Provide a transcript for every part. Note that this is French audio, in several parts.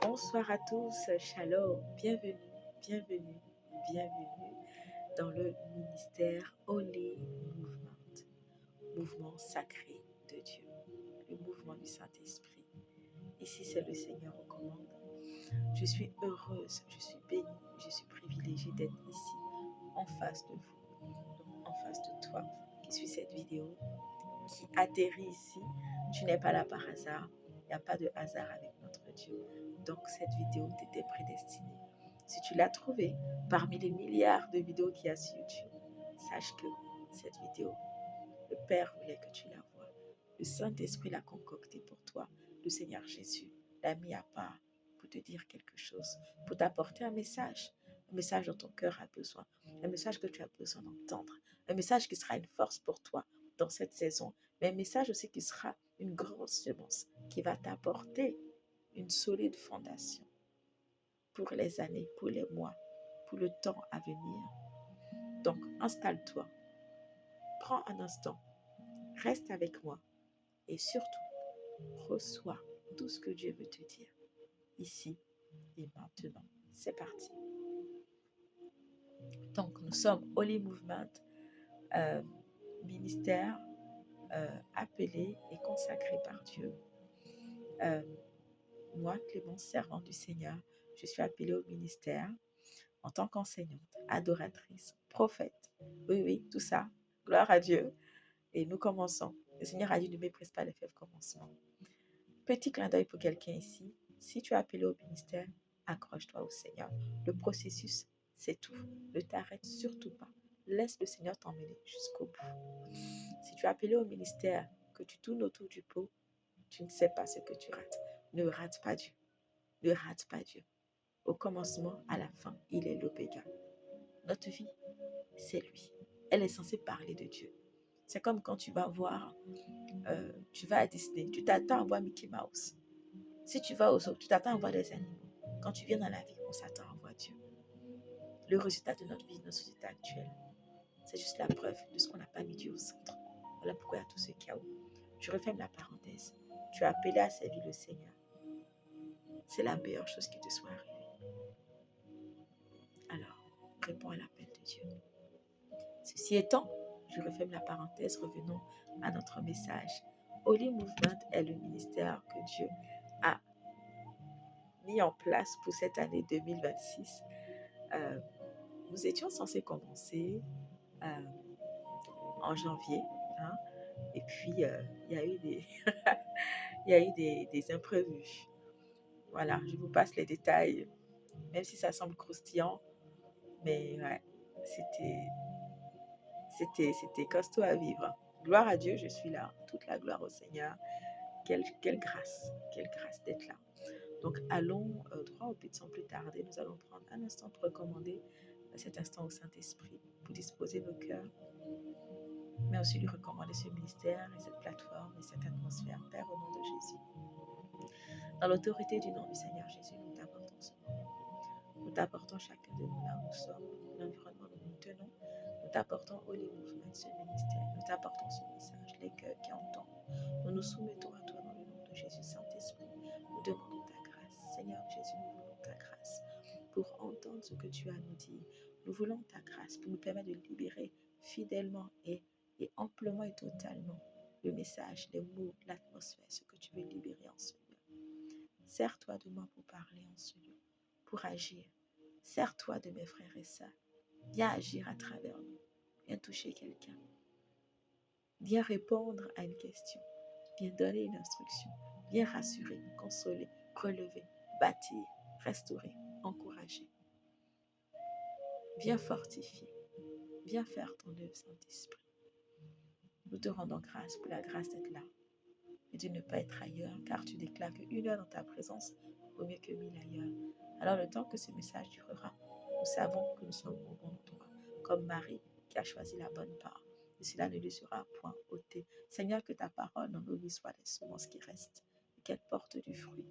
Bonsoir à tous, Shalom, bienvenue, bienvenue dans le ministère Holy Movement, mouvement sacré de Dieu, le mouvement du Saint-Esprit. Ici, c'est le Seigneur aux commandes. Je suis heureuse, je suis bénie, je suis privilégiée d'être ici, en face de vous, donc en face de toi qui suis cette vidéo, qui atterrit ici. Tu n'es pas là par hasard, il n'y a pas de hasard avec notre Dieu. Donc cette vidéo t'était prédestinée. Si tu l'as trouvée parmi les milliards de vidéos qu'il y a sur YouTube, sache que cette vidéo, le Père voulait que tu la vois. Le Saint-Esprit l'a concoctée pour toi. Le Seigneur Jésus l'a mis à part pour te dire quelque chose, pour t'apporter un message dont ton cœur a besoin, un message que tu as besoin d'entendre, un message qui sera une force pour toi dans cette saison, mais un message aussi qui sera une grande semence qui va t'apporter une solide fondation pour les années, pour les mois, pour le temps à venir. Donc, installe-toi, prends un instant, reste avec moi et surtout, reçois tout ce que Dieu veut te dire ici et maintenant. C'est parti. Donc, nous sommes Holy Movement, ministère appelé et consacré par Dieu. Moi, Clémence, servante du Seigneur, je suis appelée au ministère en tant qu'enseignante, adoratrice, prophète. Oui, oui, tout ça. Gloire à Dieu. Et nous commençons. Le Seigneur a dit ne méprise pas les fèves commencements. Petit clin d'œil pour quelqu'un ici. Si tu es appelé au ministère, accroche-toi au Seigneur. Le processus, c'est tout. Ne t'arrête surtout pas. Laisse le Seigneur t'emmener jusqu'au bout. Si tu es appelé au ministère, que tu tournes autour du pot, tu ne sais pas ce que tu rates. Ne rate pas Dieu. Ne rate pas Dieu. Au commencement, à la fin, il est l'Oméga. Notre vie, c'est lui. Elle est censée parler de Dieu. C'est comme quand tu vas voir, tu vas à Disney, tu t'attends à voir Mickey Mouse. Si tu vas au zoo, tu t'attends à voir des animaux. Quand tu viens dans la vie, on s'attend à voir Dieu. Le résultat de notre vie, notre société actuelle, c'est juste la preuve de ce qu'on n'a pas mis Dieu au centre. Voilà pourquoi il y a tout ce chaos. Je referme la parenthèse. Tu as appelé à servir le Seigneur. C'est la meilleure chose qui te soit arrivée. Alors, réponds à l'appel de Dieu. Ceci étant, je referme la parenthèse, revenons à notre message. Holy Movement est le ministère que Dieu a mis en place pour cette année 2026. Nous étions censés commencer en janvier, hein, et puis il y a eu des, il y a eu des imprévus. Voilà, je vous passe les détails, même si ça semble croustillant, mais ouais, c'était costaud à vivre. Gloire à Dieu, je suis là. Toute la gloire au Seigneur. Quelle grâce d'être là. Donc allons droit au but sans plus tarder. Nous allons prendre un instant pour recommander cet instant au Saint-Esprit, pour disposer nos cœurs, mais aussi lui recommander ce ministère et cette plateforme et cette atmosphère. Père, au nom de Jésus. Dans l'autorité du nom du Seigneur Jésus, nous t'apportons ce moment. Nous t'apportons chacun de nous là où nous sommes, l'environnement où nous nous tenons. Nous t'apportons Holy Movement, ce ministère. Nous t'apportons ce message, les cœurs qui entendent. Nous nous soumettons à toi dans le nom de Jésus. Saint-Esprit, nous demandons ta grâce. Seigneur Jésus, nous voulons ta grâce pour entendre ce que tu as à nous dire. Nous voulons ta grâce pour nous permettre de libérer fidèlement et amplement et totalement le message, les mots, l'atmosphère, ce que tu veux libérer en ce lieu. Sers-toi de moi pour parler en ce lieu, pour agir. Sers-toi de mes frères et sœurs. Viens agir à travers nous. Viens toucher quelqu'un. Viens répondre à une question. Viens donner une instruction. Viens rassurer, consoler, relever, bâtir, restaurer, encourager. Viens fortifier. Viens faire ton œuvre, Saint-Esprit. Nous te rendons grâce pour la grâce d'être là et de ne pas être ailleurs, car tu déclares qu'une heure dans ta présence vaut mieux que 1000 ailleurs. Alors le temps que ce message durera, nous savons que nous sommes au bon endroit, comme Marie qui a choisi la bonne part. Et cela ne lui sera point ôté. Seigneur, que ta parole dans nos vies soit les semences qui restent et qu'elle porte du fruit.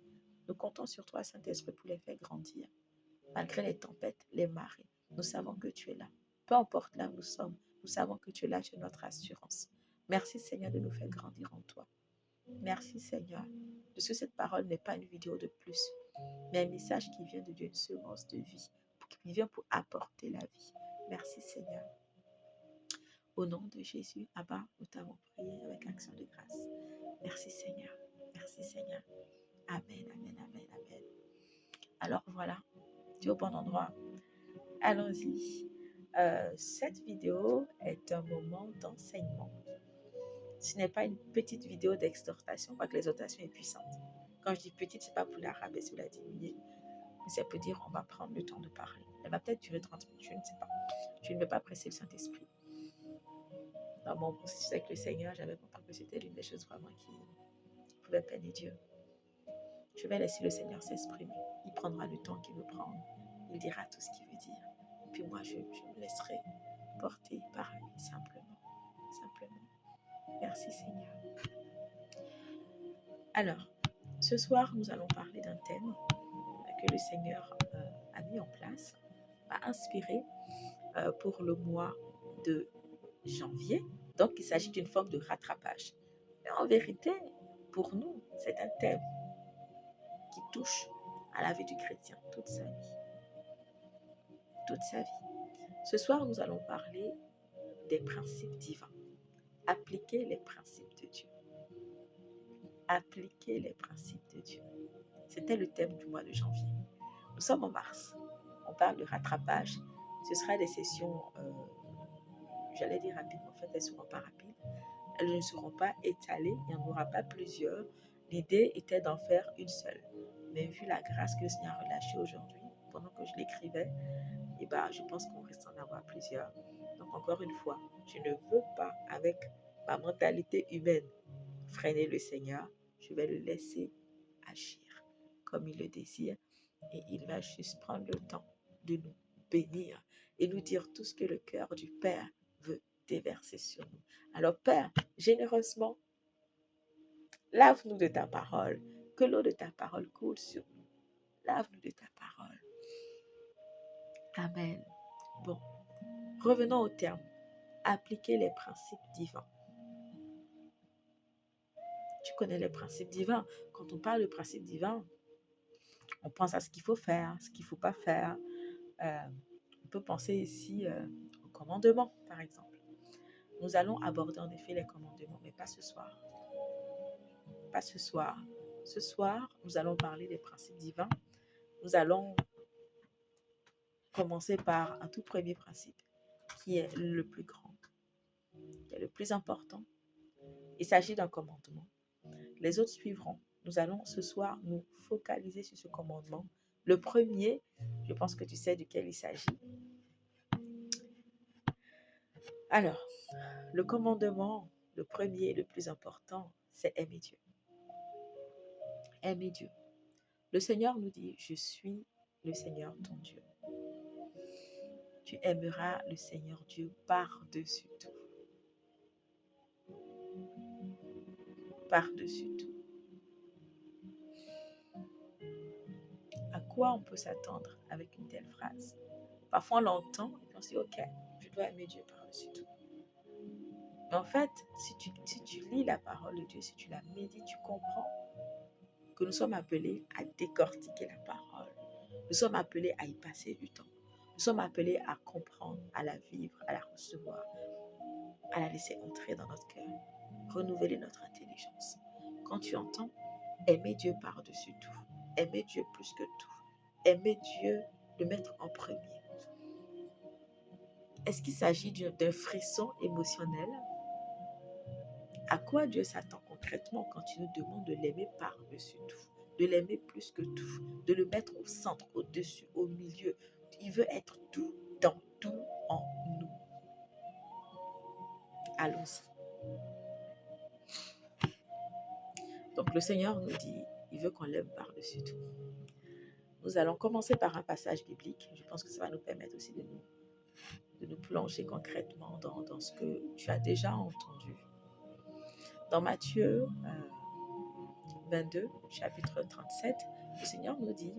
Nous comptons sur toi, Saint-Esprit, pour les faire grandir. Malgré les tempêtes, les marées, nous savons que tu es là. Peu importe là où nous sommes, nous savons que tu es là, tu es notre assurance. Merci, Seigneur, de nous faire grandir en toi. Merci, Seigneur, de ce que cette parole n'est pas une vidéo de plus, mais un message qui vient de Dieu, une semence de vie, qui vient pour apporter la vie. Merci Seigneur. Au nom de Jésus, Abba, nous t'avons prié avec action de grâce. Merci Seigneur. Merci Seigneur. Amen, amen, amen, amen. Alors voilà, tu es au bon endroit. Allons-y. Cette vidéo est un moment d'enseignement. Ce n'est pas une petite vidéo d'exhortation, quoique l'exhortation est puissante. Quand je dis petite, ce n'est pas pour la rabaisser ou la diminuer, mais c'est pour dire on va prendre le temps de parler. Elle va peut-être durer 30 minutes, je ne sais pas. Je ne veux pas presser le Saint-Esprit. Dans mon processus avec le Seigneur, j'avais compris que c'était l'une des choses vraiment qui pouvait peiner Dieu. Je vais laisser le Seigneur s'exprimer. Il prendra le temps qu'il veut prendre. Il dira tout ce qu'il veut dire. Et puis moi, je me laisserai porter par lui simplement. Simplement. Merci Seigneur. Alors, ce soir, nous allons parler d'un thème que le Seigneur a mis en place, a inspiré pour le mois de janvier. Donc, il s'agit d'une forme de rattrapage. Mais en vérité, pour nous, c'est un thème qui touche à la vie du chrétien toute sa vie. Toute sa vie. Ce soir, nous allons parler des principes divins. Appliquer les principes de Dieu. Appliquer les principes de Dieu. C'était le thème du mois de janvier. Nous sommes en mars. On parle de rattrapage. Ce sera des sessions, j'allais dire rapides, mais en fait, elles ne seront pas rapides. Elles ne seront pas étalées. Il n'y en aura pas plusieurs. L'idée était d'en faire une seule. Mais vu la grâce que le Seigneur a relâchée aujourd'hui, pendant que je l'écrivais, et je pense qu'on risque d'en avoir plusieurs. Donc, encore une fois, je ne veux pas, avec ma mentalité humaine, freiner le Seigneur. Je vais le laisser agir comme il le désire. Et il va juste prendre le temps de nous bénir et nous dire tout ce que le cœur du Père veut déverser sur nous. Alors, Père, généreusement, lave-nous de ta parole. Que l'eau de ta parole coule sur nous. Lave-nous de ta parole. Amen. Bon, revenons au terme. Appliquer les principes divins. Tu connais les principes divins. Quand on parle de principes divins, on pense à ce qu'il faut faire, ce qu'il ne faut pas faire. On peut penser ici aux commandements, par exemple. Nous allons aborder en effet les commandements, mais pas ce soir. Pas ce soir. Ce soir, nous allons parler des principes divins. Nous allons commencer par un tout premier principe, qui est le plus grand, qui est le plus important. Il s'agit d'un commandement. Les autres suivront. Nous allons ce soir nous focaliser sur ce commandement. Le premier, je pense que tu sais duquel il s'agit. Alors, le commandement, le premier et le plus important, c'est aimer Dieu. Aimer Dieu. Le Seigneur nous dit, je suis le Seigneur ton Dieu. Tu aimeras le Seigneur Dieu par-dessus tout. Par-dessus tout. À quoi on peut s'attendre avec une telle phrase? Parfois on l'entend et on se dit, ok, je dois aimer Dieu par-dessus tout. Mais en fait, si tu lis la parole de Dieu, si tu la médites, tu comprends que nous sommes appelés à décortiquer la parole. Nous sommes appelés à y passer du temps. Nous sommes appelés à comprendre, à la vivre, à la recevoir, à la laisser entrer dans notre cœur, renouveler notre intelligence. Quand tu entends aimer Dieu par-dessus tout, aimer Dieu plus que tout, aimer Dieu, le mettre en premier. Est-ce qu'il s'agit d'un frisson émotionnel? À quoi Dieu s'attend concrètement quand il nous demande de l'aimer par-dessus tout, de l'aimer plus que tout, de le mettre au centre, au-dessus, au milieu? Il veut être tout dans tout en nous. Allons-y. Donc le Seigneur nous dit, il veut qu'on l'aime par-dessus tout. Nous allons commencer par un passage biblique. Je pense que ça va nous permettre aussi de nous plonger concrètement dans ce que tu as déjà entendu. Dans Matthieu 22, chapitre 37, le Seigneur nous dit,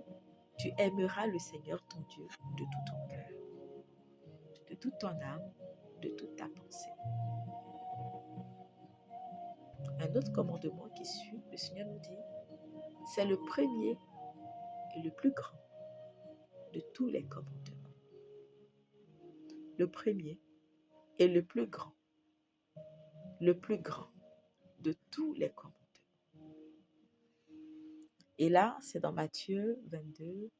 tu aimeras le Seigneur ton Dieu de tout ton cœur, de toute ton âme, de toute ta pensée. Un autre commandement qui suit, le Seigneur nous dit, c'est le premier est le plus grand de tous les commandements. Le premier est le plus grand de tous les commandements. Et là, c'est dans Matthieu 22,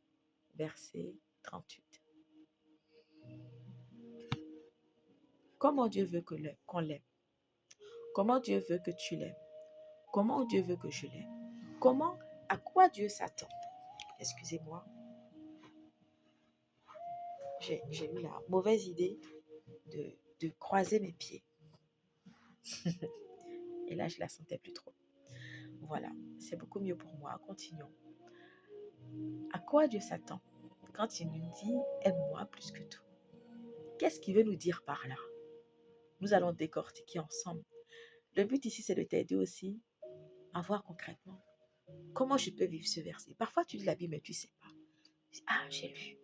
verset 38. Comment Dieu veut qu'on l'aime? Comment Dieu veut que tu l'aimes? Comment Dieu veut que je l'aime? À quoi Dieu s'attend? Excusez-moi. J'ai eu la mauvaise idée de croiser mes pieds. Et là, je la sentais plus trop. Voilà, c'est beaucoup mieux pour moi. Continuons. À quoi Dieu s'attend quand il nous dit « aime-moi plus que tout ». Qu'est-ce qu'il veut nous dire par là? Nous allons décortiquer ensemble. Le but ici, c'est de t'aider aussi à voir concrètement comment je peux vivre ce verset. Parfois, tu lis la Bible, mais tu ne sais pas. Tu dis, ah, j'ai lu.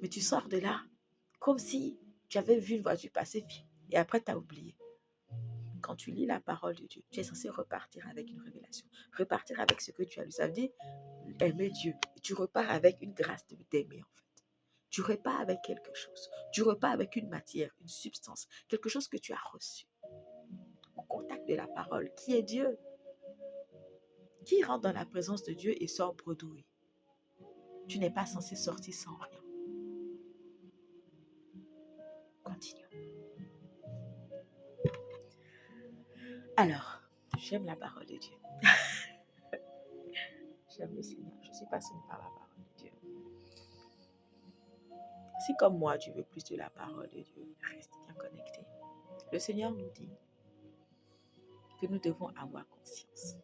Mais tu sors de là comme si tu avais vu une voiture passer et après, tu as oublié. Quand tu lis la parole de Dieu, tu es censé repartir avec une révélation, repartir avec ce que tu as lu. Ça veut dire aimer Dieu. Et tu repars avec une grâce d'aimer, en fait. Tu repars avec quelque chose. Tu repars avec une matière, une substance, quelque chose que tu as reçu. Au contact de la parole, qui est Dieu. Qui rentre dans la présence de Dieu et sort bredouille. Tu n'es pas censé sortir sans rien. Continuons. Alors, j'aime la parole de Dieu. J'aime le Seigneur. Je ne suis passionnée par la parole de Dieu. Si comme moi, tu veux plus de la parole de Dieu, reste bien connecté. Le Seigneur nous dit que nous devons avoir conscience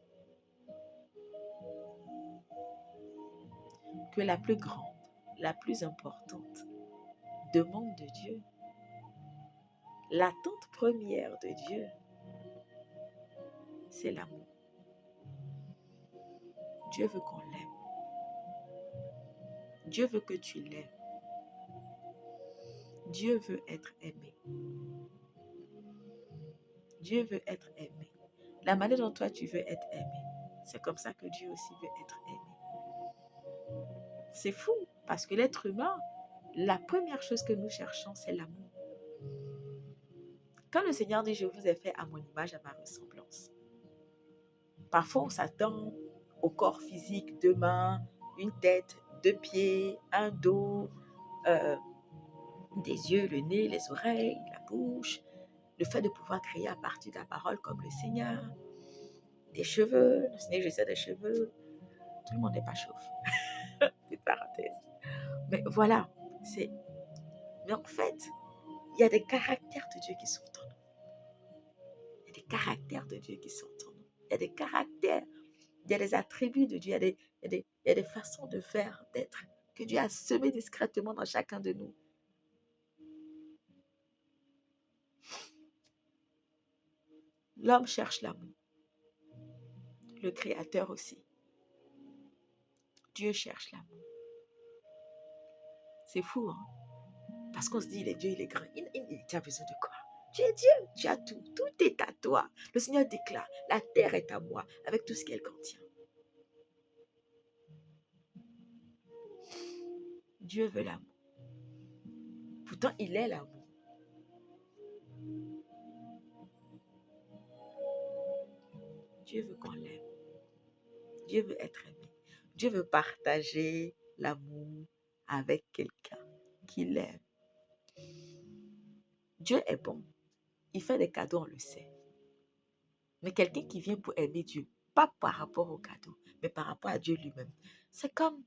que la plus grande, la plus importante demande de Dieu, l'attente première de Dieu, c'est l'amour. Dieu veut qu'on l'aime. Dieu veut que tu l'aimes. Dieu veut être aimé. Dieu veut être aimé. La manière dont toi tu veux être aimé, c'est comme ça que Dieu aussi veut être aimé. C'est fou, parce que l'être humain, la première chose que nous cherchons, c'est l'amour. Quand le Seigneur dit « Je vous ai fait à mon image, à ma ressemblance », parfois on s'attend au corps physique, 2 mains, une tête, 2 pieds, un dos, des yeux, le nez, les oreilles, la bouche, le fait de pouvoir créer à partir de la parole comme le Seigneur, des cheveux, le Seigneur Jésus a des cheveux, tout le monde n'est pas chauve. Petite parenthèse. Mais voilà, mais en fait, il y a des caractères de Dieu qui sont en nous. Il y a des caractères de Dieu qui sont en nous. Il y a des caractères, il y a des attributs de Dieu, il y a des façons de faire, d'être, que Dieu a semé discrètement dans chacun de nous. L'homme cherche l'amour. Le Créateur aussi. Dieu cherche l'amour. C'est fou, hein? Parce qu'on se dit, il est Dieu, il est grand. Tu as besoin de quoi? Tu es Dieu, tu as tout. Tout est à toi. Le Seigneur déclare, la terre est à moi, avec tout ce qu'elle contient. Dieu veut l'amour. Pourtant, il est l'amour. Dieu veut qu'on l'aime. Dieu veut être aimé. Dieu veut partager l'amour avec quelqu'un qu'il aime. Dieu est bon. Il fait des cadeaux, on le sait. Mais quelqu'un qui vient pour aimer Dieu, pas par rapport au cadeau, mais par rapport à Dieu lui-même. C'est comme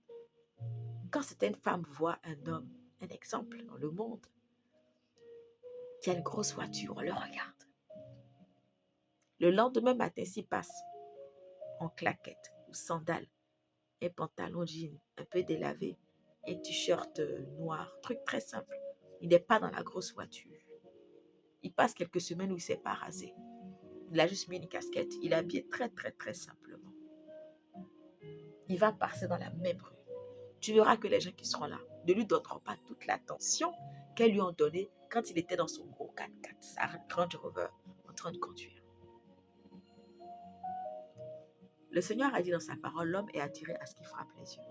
quand certaines femmes voient un homme, un exemple dans le monde, qui a une grosse voiture, on le regarde. Le lendemain matin, s'il passe en claquettes ou sandales, un pantalon jean un peu délavé, un t-shirt noir, truc très simple. Il n'est pas dans la grosse voiture. Il passe quelques semaines où il ne s'est pas rasé. Il a juste mis une casquette. Il est habillé très, très, très simplement. Il va passer dans la même rue. Tu verras que les gens qui seront là ne lui donneront pas toute l'attention qu'elles lui ont donnée quand il était dans son gros 4x4, sa Range Rover, en train de conduire. Le Seigneur a dit dans sa parole, l'homme est attiré à ce qui frappe les yeux.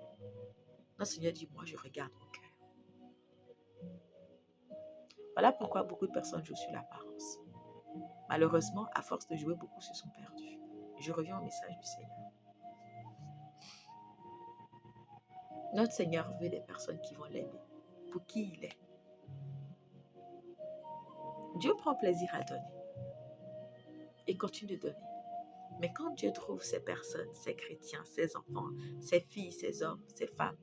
Notre Seigneur dit, moi, je regarde au cœur. Voilà pourquoi beaucoup de personnes jouent sur l'apparence. Malheureusement, à force de jouer, beaucoup se sont perdus. Je reviens au message du Seigneur. Notre Seigneur veut des personnes qui vont l'aimer pour qui il est. Dieu prend plaisir à donner et continue de donner. Mais quand Dieu trouve ces personnes, ces chrétiens, ces enfants, ces filles, ces hommes, ces femmes,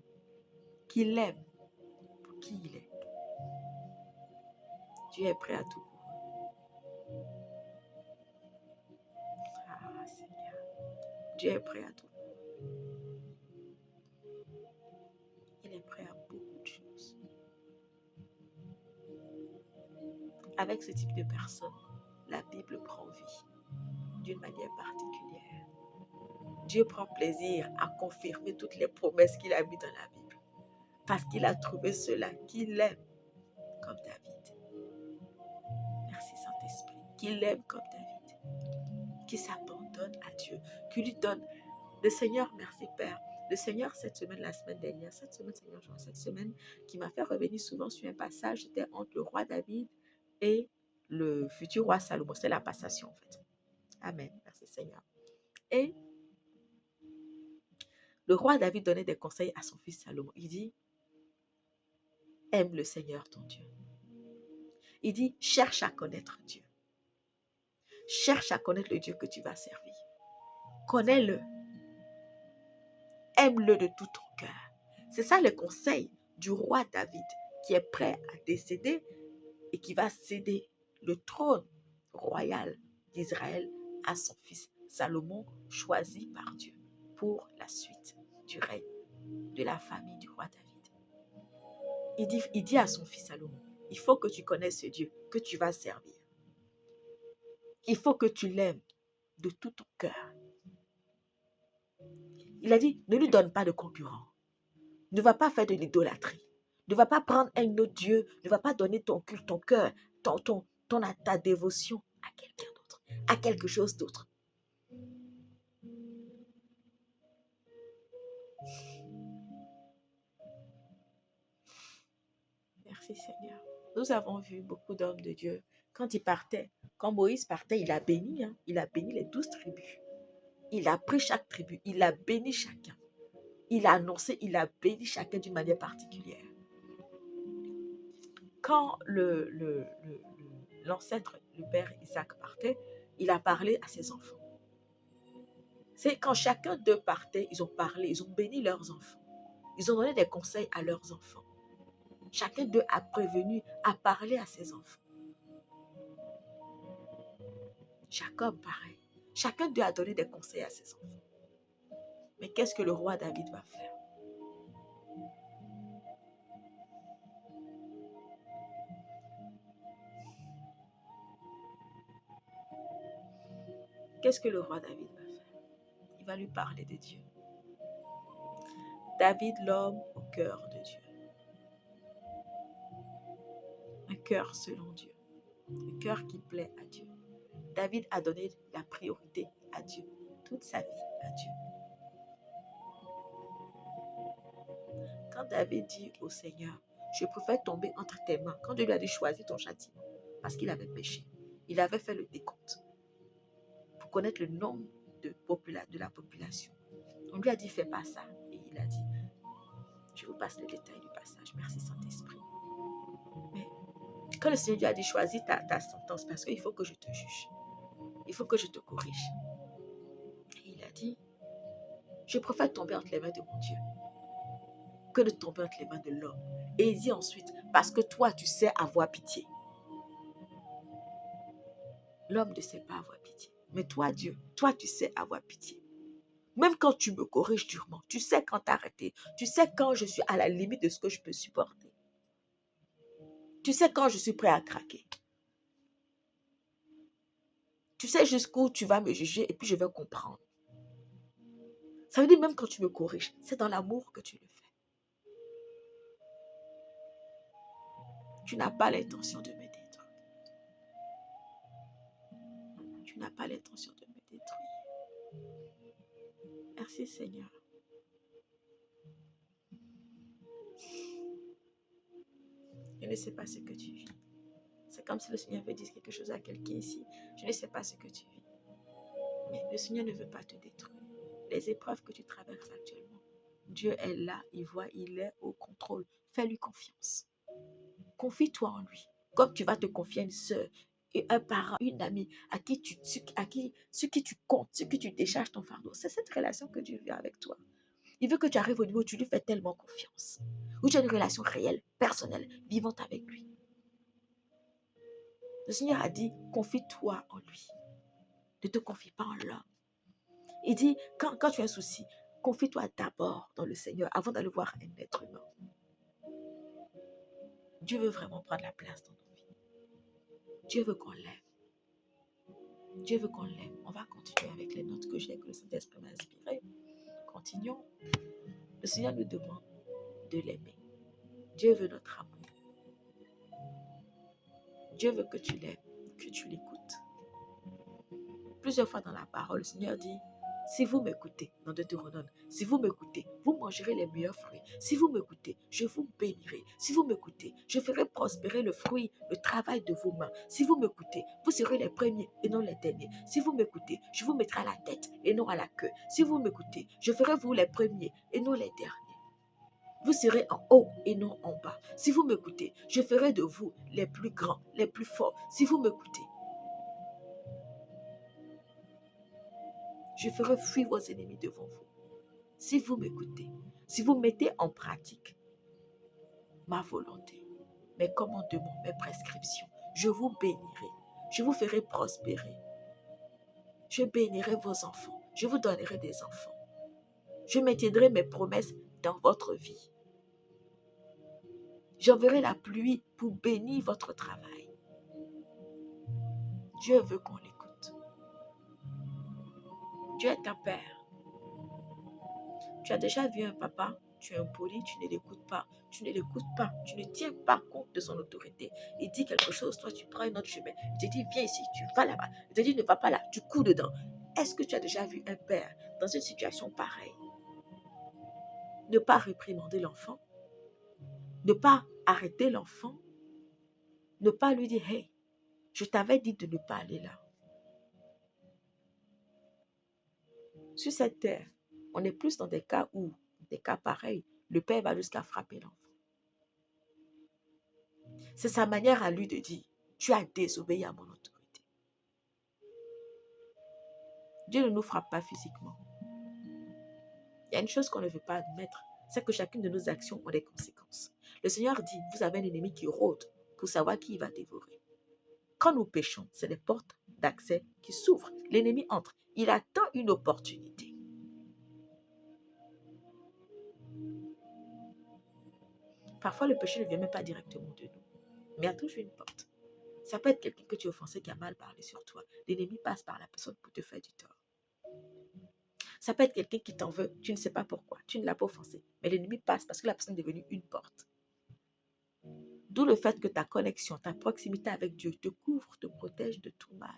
qui l'aiment pour qui il est, Dieu est prêt à tout pour eux. Ah Seigneur, Dieu est prêt à tout pour eux. Il est prêt à beaucoup de choses. Avec ce type de personnes, la Bible prend vie d'une manière particulière. Dieu prend plaisir à confirmer toutes les promesses qu'il a mises dans la Bible. Parce qu'il a trouvé ceux-là qui l'aiment comme David. Merci Saint-Esprit. Qui l'aime comme David. Qui s'abandonne à Dieu. Qui lui donne. Le Seigneur, merci Père. Le Seigneur, cette semaine, la semaine dernière, cette semaine, qui m'a fait revenir souvent sur un passage, c'était entre le roi David et le futur roi Salomon. C'est la passation en fait. Amen. Merci Seigneur. Et le roi David donnait des conseils à son fils Salomon. Il dit, aime le Seigneur ton Dieu. Il dit, cherche à connaître Dieu. Cherche à connaître le Dieu que tu vas servir. Connais-le. Aime-le de tout ton cœur. C'est ça le conseil du roi David qui est prêt à décéder et qui va céder le trône royal d'Israël à son fils Salomon, choisi par Dieu pour la suite du règne de la famille du roi David. Il dit à son fils Salomon, il faut que tu connaisses ce Dieu que tu vas servir. Il faut que tu l'aimes de tout ton cœur. Il a dit, ne lui donne pas de concurrent. Ne va pas faire de l'idolâtrie. Ne va pas prendre un autre Dieu. Ne va pas donner ton culte, ton cœur, ta dévotion à quelqu'un d'autre, à quelque chose d'autre. Merci Seigneur. Nous avons vu beaucoup d'hommes de Dieu. Quand ils partaient, quand Moïse partait, il a béni. Il a béni les 12 tribus. Il a pris chaque tribu. Il a béni chacun. Il a annoncé, il a béni chacun d'une manière particulière. Quand l'ancêtre, le père Isaac partait, il a parlé à ses enfants. C'est quand chacun d'eux partait, ils ont parlé, ils ont béni leurs enfants. Ils ont donné des conseils à leurs enfants. Chacun d'eux a prévenu, a parlé à ses enfants. Jacob, pareil. Chacun d'eux a donné des conseils à ses enfants. Mais qu'est-ce que le roi David va faire? Qu'est-ce que le roi David va faire? Il va lui parler de Dieu. David, l'homme au cœur de Dieu. Un cœur selon Dieu. Un cœur qui plaît à Dieu. David a donné la priorité à Dieu. Toute sa vie à Dieu. Quand David dit au Seigneur, je préfère tomber entre tes mains. Quand Dieu lui a dit, choisis ton châtiment. Parce qu'il avait péché. Il avait fait le décompte. Pour connaître le nombre de la population. On lui a dit, fais pas ça. Et il a dit, je vous passe les détails du passage. Merci Saint-Esprit. Mais quand le Seigneur lui a dit, choisis ta sentence parce qu'il faut que je te juge. Il faut que je te corrige. Et il a dit, je préfère tomber entre les mains de mon Dieu que de tomber entre les mains de l'homme. Et il dit ensuite, parce que toi, tu sais avoir pitié. L'homme ne sait pas avoir pitié. Mais toi, Dieu, toi, tu sais avoir pitié. Même quand tu me corriges durement, tu sais quand t'arrêter. Tu sais quand je suis à la limite de ce que je peux supporter. Tu sais quand je suis prêt à craquer. Tu sais jusqu'où tu vas me juger et puis je vais comprendre. Ça veut dire même quand tu me corriges, c'est dans l'amour que tu le fais. Tu n'as pas l'intention de me détruire. Tu n'as pas l'intention de me détruire. Merci Seigneur. Je ne sais pas ce que tu vis. C'est comme si le Seigneur veut dire quelque chose à quelqu'un ici. Je ne sais pas ce que tu vis. Mais le Seigneur ne veut pas te détruire. Les épreuves que tu traverses actuellement, Dieu est là, il voit, il est au contrôle. Fais-lui confiance. Confie-toi en lui. Comme tu vas te confier à une soeur, un parent, une amie, sur qui tu comptes, sur qui tu décharges ton fardeau. C'est cette relation que Dieu veut avec toi. Il veut que tu arrives au niveau où tu lui fais tellement confiance. Où tu as une relation réelle, personnelle, vivante avec lui. Le Seigneur a dit, confie-toi en lui. Ne te confie pas en l'homme. Il dit, quand tu as un souci, confie-toi d'abord dans le Seigneur avant d'aller voir un être humain. Dieu veut vraiment prendre la place dans nos vies. Dieu veut qu'on l'aime. Dieu veut qu'on l'aime. On va continuer avec les notes que j'ai, que le Saint-Esprit m'a inspirées. Continuons. Le Seigneur nous demande de l'aimer. Dieu veut notre amour. Dieu veut que tu l'aimes, que tu l'écoutes. Plusieurs fois dans la parole, le Seigneur dit, si vous m'écoutez, dans Deutéronome, si vous m'écoutez, vous mangerez les meilleurs fruits. Si vous m'écoutez, je vous bénirai. Si vous m'écoutez, je ferai prospérer le fruit, le travail de vos mains. Si vous m'écoutez, vous serez les premiers et non les derniers. Si vous m'écoutez, je vous mettrai à la tête et non à la queue. Si vous m'écoutez, je ferai vous les premiers et non les derniers. Vous serez en haut et non en bas. Si vous m'écoutez, je ferai de vous les plus grands, les plus forts. Si vous m'écoutez, je ferai fuir vos ennemis devant vous. Si vous m'écoutez, si vous mettez en pratique ma volonté, mes commandements, mes prescriptions, je vous bénirai. Je vous ferai prospérer. Je bénirai vos enfants. Je vous donnerai des enfants. Je maintiendrai mes promesses dans votre vie. J'enverrai la pluie pour bénir votre travail. Dieu veut qu'on l'écoute. Dieu est un père. Tu as déjà vu un papa, tu es impoli, tu ne l'écoutes pas, tu ne tiens pas compte de son autorité. Il dit quelque chose, toi tu prends un autre chemin. Il te dit viens ici, tu vas là-bas. Il te dit ne va pas là, tu cours dedans. Est-ce que tu as déjà vu un père dans une situation pareille ne pas réprimander l'enfant, ne pas arrêter l'enfant, ne pas lui dire hey, je t'avais dit de ne pas aller là. Sur cette terre, on est plus dans des cas pareils, le père va jusqu'à frapper l'enfant. C'est sa manière à lui de dire, tu as désobéi à mon autorité. Dieu ne nous frappe pas physiquement. Il y a une chose qu'on ne veut pas admettre, c'est que chacune de nos actions ont des conséquences. Le Seigneur dit, vous avez un ennemi qui rôde pour savoir qui il va dévorer. Quand nous péchons, c'est des portes d'accès qui s'ouvrent. L'ennemi entre. Il attend une opportunité. Parfois, le péché ne vient même pas directement de nous, mais il y a toujours une porte. Ça peut être quelqu'un que tu as offensé qui a mal parlé sur toi. L'ennemi passe par la personne pour te faire du tort. Ça peut être quelqu'un qui t'en veut, tu ne sais pas pourquoi, tu ne l'as pas offensé, mais l'ennemi passe parce que la personne est devenue une porte. D'où le fait que ta connexion, ta proximité avec Dieu te couvre, te protège de tout mal.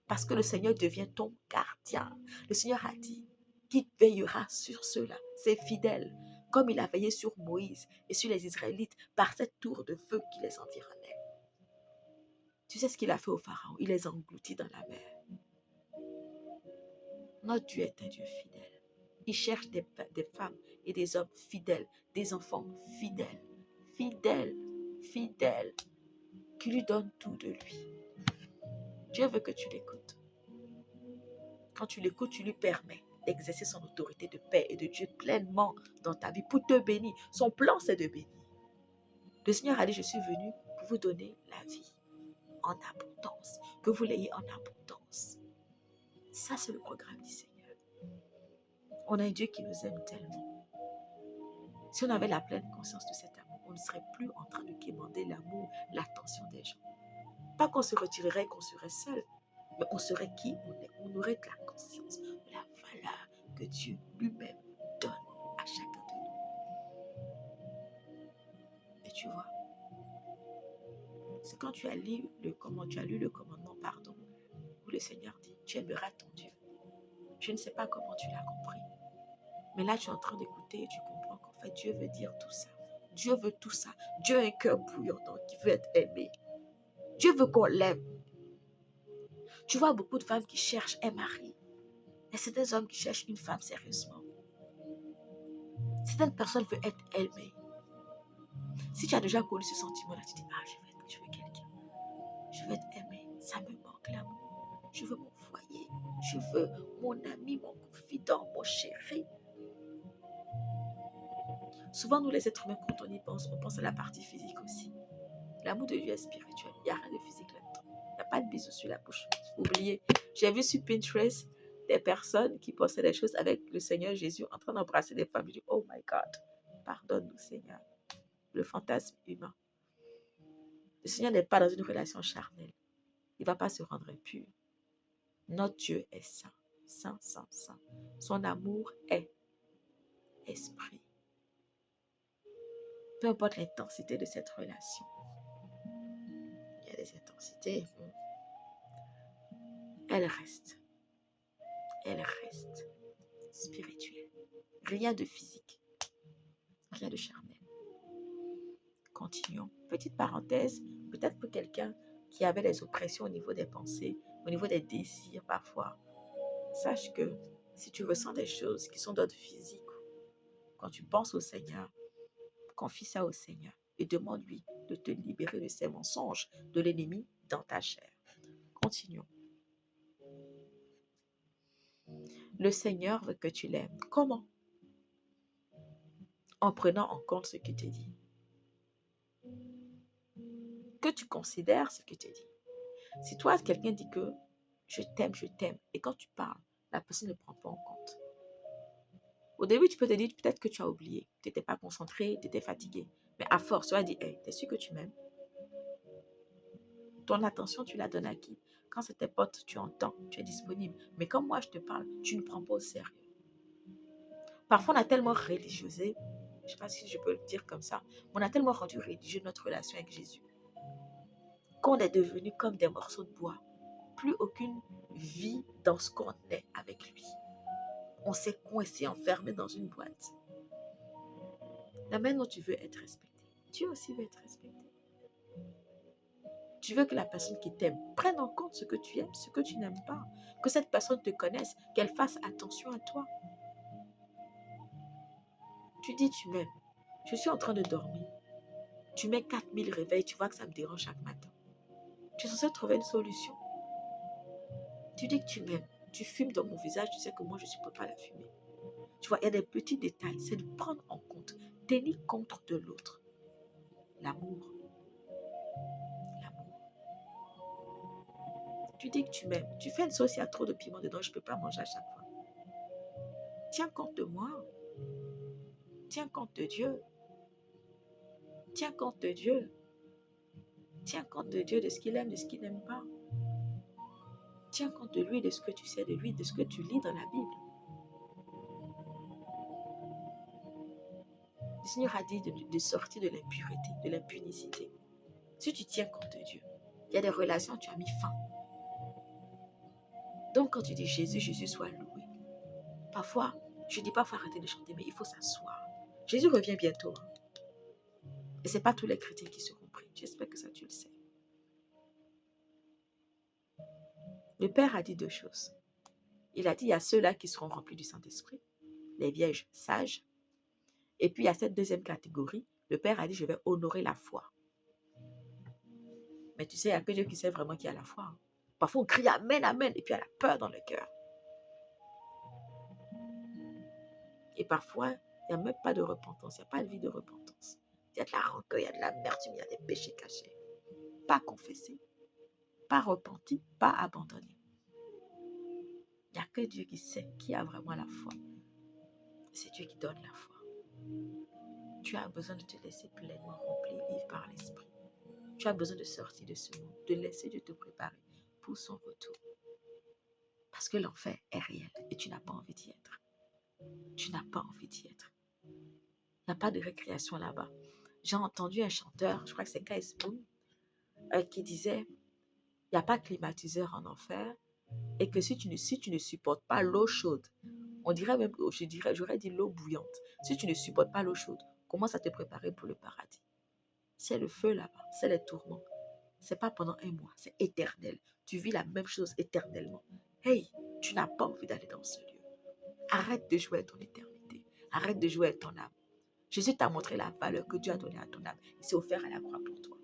Parce que le Seigneur devient ton gardien. Le Seigneur a dit qu'il veillera sur ceux-là, ses fidèles, comme il a veillé sur Moïse et sur les Israélites par cette tour de feu qui les environnait. Tu sais ce qu'il a fait au Pharaon? Il les a engloutis dans la mer. Notre Dieu est un Dieu fidèle. Il cherche des femmes et des hommes fidèles, des enfants fidèles, fidèles, fidèles, qui lui donnent tout de lui. Dieu veut que tu l'écoutes. Quand tu l'écoutes, tu lui permets d'exercer son autorité de paix et de Dieu pleinement dans ta vie pour te bénir. Son plan, c'est de bénir. Le Seigneur a dit, je suis venu pour vous donner la vie en abondance, que vous l'ayez en abondance. Ça, c'est le programme du Seigneur. On a un Dieu qui nous aime tellement. Si on avait la pleine conscience de cet amour, on ne serait plus en train de quémander l'amour, l'attention des gens. Pas qu'on se retirerait, qu'on serait seul, mais on serait qui on est. On aurait de la conscience de la valeur que Dieu lui-même donne à chacun de nous. Et tu vois, c'est quand tu as lu le commandement, où le Seigneur dit, tu aimeras ton Dieu. Je ne sais pas comment tu l'as compris, Mais là, tu es en train d'écouter et tu comprends qu'en fait, Dieu veut dire tout ça. Dieu veut tout ça. Dieu a un cœur bouillonnant qui veut être aimé. Dieu veut qu'on l'aime. Tu vois beaucoup de femmes qui cherchent un mari. Et certains hommes qui cherchent une femme sérieusement. Certaines personnes veulent être aimées. Si tu as déjà connu ce sentiment-là, tu dis, ah, je veux quelqu'un. Je veux être aimé. Ça me manque l'amour. Je veux mon foyer. Je veux mon ami, mon confident, mon chéri. Souvent, nous les êtres humains, quand on pense à la partie physique aussi. L'amour de Dieu est spirituel. Il n'y a rien de physique là-dedans. Il n'y a pas de bisous sur la bouche. Oubliez. J'ai vu sur Pinterest des personnes qui postaient des choses avec le Seigneur Jésus en train d'embrasser des femmes. Je dis, oh my God, pardonne-nous Seigneur. Le fantasme humain. Le Seigneur n'est pas dans une relation charnelle. Il ne va pas se rendre impur. Notre Dieu est saint, saint, saint, saint. Son amour est esprit. Peu importe l'intensité de cette relation. Il y a des intensités. Elle reste spirituelle. Rien de physique. Rien de charnel. Continuons. Petite parenthèse, peut-être pour quelqu'un qui avait des oppressions au niveau des pensées, au niveau des désirs parfois. Sache que si tu ressens des choses qui sont d'ordre physique, quand tu penses au Seigneur, confie ça au Seigneur et demande-lui de te libérer de ces mensonges de l'ennemi dans ta chair. Continuons. Le Seigneur veut que tu l'aimes. Comment? En prenant en compte ce qu'il te dit. Que tu considères ce qu'il te dit. Si toi, quelqu'un dit que je t'aime, et quand tu parles, la personne ne prend pas en compte. Au début, tu peux te dire peut-être que tu as oublié, tu n'étais pas concentré, tu étais fatigué. Mais à force, tu vas dire, hey, t'es sûr que tu m'aimes? Ton attention, tu la donnes à qui? Quand c'est tes potes, tu entends, tu es disponible. Mais quand moi, je te parle, tu ne prends pas au sérieux. Parfois, on a tellement religiosé, je ne sais pas si je peux le dire comme ça, on a tellement rendu religieux notre relation avec Jésus, qu'on est devenu comme des morceaux de bois. Plus aucune vie dans ce qu'on est avec lui. On s'est coincé, enfermé dans une boîte. La manière dont tu veux être respecté, Dieu aussi veut être respecté. Tu veux que la personne qui t'aime prenne en compte ce que tu aimes, ce que tu n'aimes pas. Que cette personne te connaisse, qu'elle fasse attention à toi. Tu dis tu m'aimes. Je suis en train de dormir. Tu mets 4000 réveils, tu vois que ça me dérange chaque matin. Tu es censé trouver une solution. Tu dis que tu m'aimes. Tu fumes dans mon visage, tu sais que moi je ne supporte pas la fumée. Tu vois, il y a des petits détails. C'est de prendre en compte, tenir compte de l'autre. L'amour. L'amour. Tu dis que tu m'aimes. Tu fais une sauce, il y a trop de piment dedans, je ne peux pas manger à chaque fois. Tiens compte de moi. Tiens compte de Dieu. Tiens compte de Dieu. Tiens compte de Dieu, de ce qu'il aime, de ce qu'il n'aime pas. Tiens compte de lui, de ce que tu sais de lui, de ce que tu lis dans la Bible. Le Seigneur a dit de sortir de l'impureté, de l'impunicité. Si tu tiens compte de Dieu, il y a des relations, tu as mis fin. Donc quand tu dis Jésus, Jésus soit loué. Parfois, je ne dis pas qu'il faut arrêter de chanter, mais il faut s'asseoir. Jésus revient bientôt. Et ce n'est pas tous les chrétiens qui seront pris. J'espère que ça, tu le sais. Le Père a dit deux choses. Il a dit, il y a ceux-là qui seront remplis du Saint-Esprit, les vierges sages. Et puis, il y a cette deuxième catégorie. Le Père a dit, je vais honorer la foi. Mais tu sais, il n'y a que Dieu qui sait vraiment qui a la foi. Parfois, on crie Amen, Amen, et puis il y a la peur dans le cœur. Et parfois, il n'y a même pas de repentance. Il n'y a pas de vie de repentance. Il y a de la rancœur, il y a de l'amertume, il y a des péchés cachés. Pas confessés, pas repentis, pas abandonnés. Il n'y a que Dieu qui sait qui a vraiment la foi. C'est Dieu qui donne la foi. Tu as besoin de te laisser pleinement remplir, vivre par l'Esprit. Tu as besoin de sortir de ce monde, de laisser Dieu te préparer pour son retour. Parce que l'enfer est réel et tu n'as pas envie d'y être. Tu n'as pas envie d'y être. Il n'y a pas de récréation là-bas. J'ai entendu un chanteur, je crois que c'est Kai Spoon, qui disait, il n'y a pas de climatiseur en enfer et que si tu ne supportes pas l'eau chaude, On dirait même, j'aurais dit l'eau bouillante. Si tu ne supportes pas l'eau chaude, commence à te préparer pour le paradis. C'est le feu là-bas, c'est les tourments. C'est pas pendant un mois, c'est éternel. Tu vis la même chose éternellement. Hey, tu n'as pas envie d'aller dans ce lieu. Arrête de jouer à ton éternité. Arrête de jouer à ton âme. Jésus t'a montré la valeur que Dieu a donnée à ton âme. Il s'est offert à la croix pour toi.